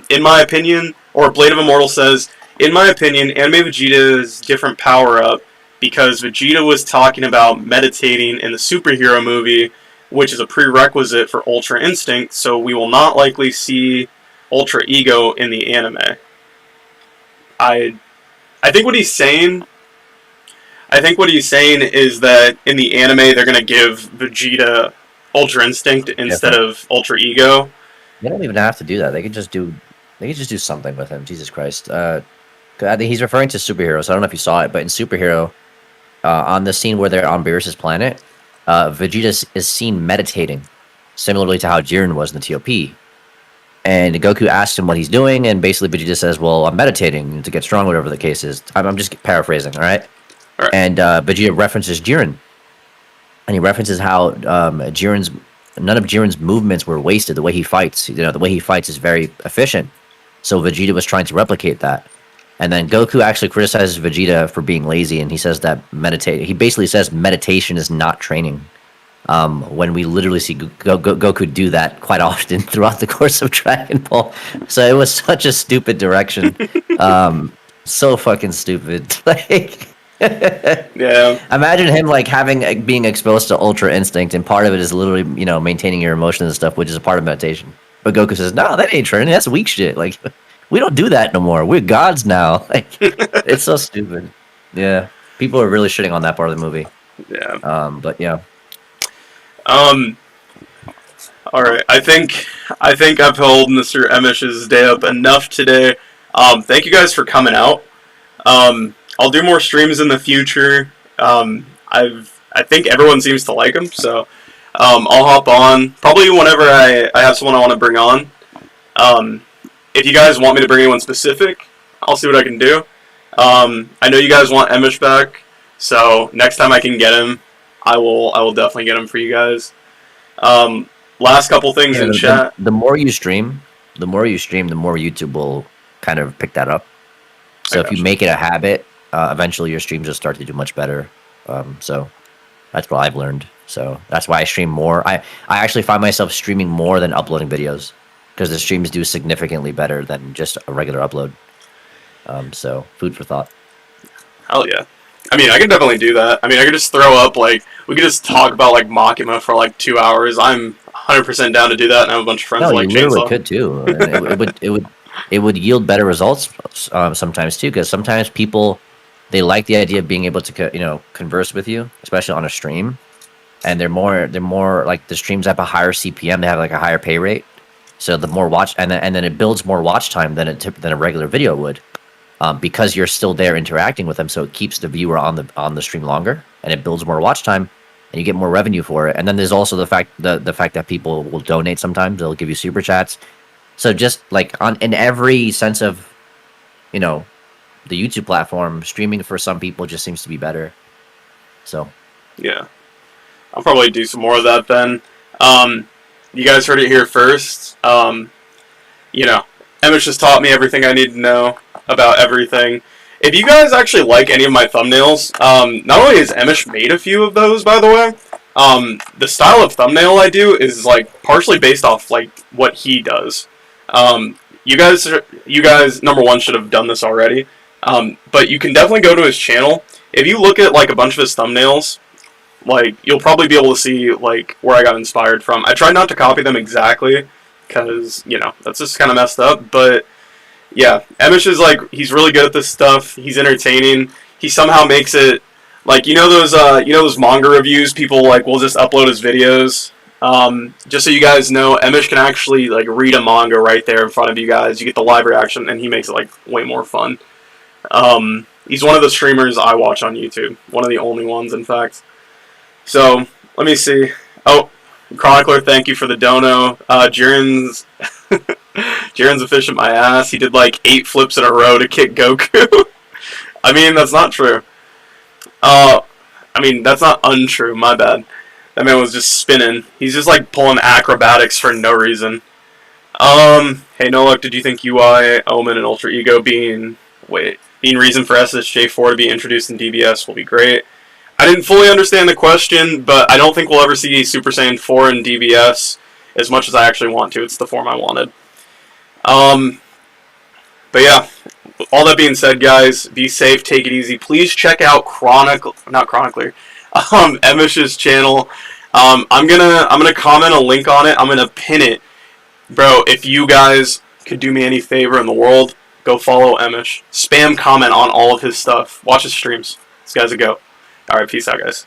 In my opinion, or Blade of Immortal says, in my opinion, Anime Vegeta's different power up because Vegeta was talking about meditating in the superhero movie, which is a prerequisite for Ultra Instinct. So we will not likely see Ultra Ego in the anime. I think what he's saying. I think what he's saying is that in the anime they're gonna give Vegeta Ultra Instinct instead of Ultra Ego. They don't even have to do that. They could just do something with him. Jesus Christ. I think he's referring to superheroes. I don't know if you saw it, but in Superhero, on the scene where they're on Beerus's planet, Vegeta is seen meditating, similarly to how Jiren was in the TOP. And Goku asks him what he's doing, and basically Vegeta says, "Well, I'm meditating to get strong, whatever the case is." I'm just paraphrasing, all right? And Vegeta references Jiren, and he references how none of Jiren's movements were wasted. The way he fights, the way he fights is very efficient. So Vegeta was trying to replicate that, and then Goku actually criticizes Vegeta for being lazy, and he says that he basically says meditation is not training. When we literally see Goku do that quite often throughout the course of Dragon Ball. So it was such a stupid direction. So fucking stupid. Yeah. Imagine him being exposed to Ultra Instinct, and part of it is literally, maintaining your emotions and stuff, which is a part of meditation. But Goku says, "No, that ain't training. That's weak shit. We don't do that no more. We're gods now." It's so stupid. Yeah. People are really shitting on that part of the movie. Yeah. But yeah. All right. I think I've held Mr. Emosh's day up enough today. Thank you guys for coming out. I'll do more streams in the future. I think everyone seems to like them, so I'll hop on probably whenever I have someone I want to bring on. If you guys want me to bring anyone specific, I'll see what I can do. I know you guys want Emosh back, so next time I can get him, I will definitely get him for you guys. Um, Last couple things Yeah, in chat. the more you stream, the more you stream, the more YouTube will kind of pick that up. I So if you gotcha. make it a habit, eventually your streams will start to do much better. So that's what I've learned. So that's why I stream more. I actually find myself streaming more than uploading videos because the streams do significantly better than just a regular upload. So food for thought. Hell yeah. I mean, I could definitely do that. I mean, I could just throw up like we could just talk about like Makima for like 2 hours. I'm 100% down to do that, and I have a bunch of friends No, that you like literally Chainsaw. could too, and it would yield better results sometimes too. Because sometimes people they like the idea of being able to converse with you, especially on a stream, and they're more like the streams have a higher CPM. They have like a higher pay rate, so the more watch and then it builds more watch time than a regular video would. Because you're still there interacting with them, so it keeps the viewer on the stream longer, and it builds more watch time, and you get more revenue for it. And then there's also the fact that people will donate sometimes; they'll give you super chats. So just like on in every sense of you know the YouTube platform, streaming for some people just seems to be better. So Yeah, I'll probably do some more of that then. Um, you guys heard it here first. You know, Emmett just taught me everything I need to know about everything. If you guys actually like any of my thumbnails, not only has Emish made a few of those, by the way, the style of thumbnail I do is like partially based off like what he does. Um, you guys, number one, should have done this already. But you can definitely go to his channel. If you look at like a bunch of his thumbnails, like you'll probably be able to see like where I got inspired from. I try not to copy them exactly because that's just kind of messed up. But yeah, Emish is like he's really good at this stuff. He's entertaining. He somehow makes it like those manga reviews. People like will just upload his videos. Just so you guys know, Emish can actually like read a manga right there in front of you guys. You get the live reaction, and he makes it like way more fun. He's one of the streamers I watch on YouTube. One of the only ones, in fact. So let me see. Oh, Chronicler, thank you for the dono. Jiren's Jiren's a fish in my ass. He did like 8 flips in a row to kick Goku. I mean, that's not true. Uh, I mean, that's not untrue. My bad. That man was just spinning. He's just like pulling acrobatics for no reason. Hey Noluk, did you think UI, Omen, and Ultra Ego being reason for SSJ4 to be introduced in DBS will be great? I didn't fully understand the question, but I don't think we'll ever see Super Saiyan 4 in DBS as much as I actually want to. It's the form I wanted. Um, but yeah, all that being said, guys, be safe, take it easy. Please check out not Chronicler, Emish's channel. I'm gonna comment a link on it. I'm gonna pin it, bro. If you guys could do me any favor in the world, go follow Emish. Spam comment on all of his stuff. Watch his streams. This guy's a go. All right, peace out, guys.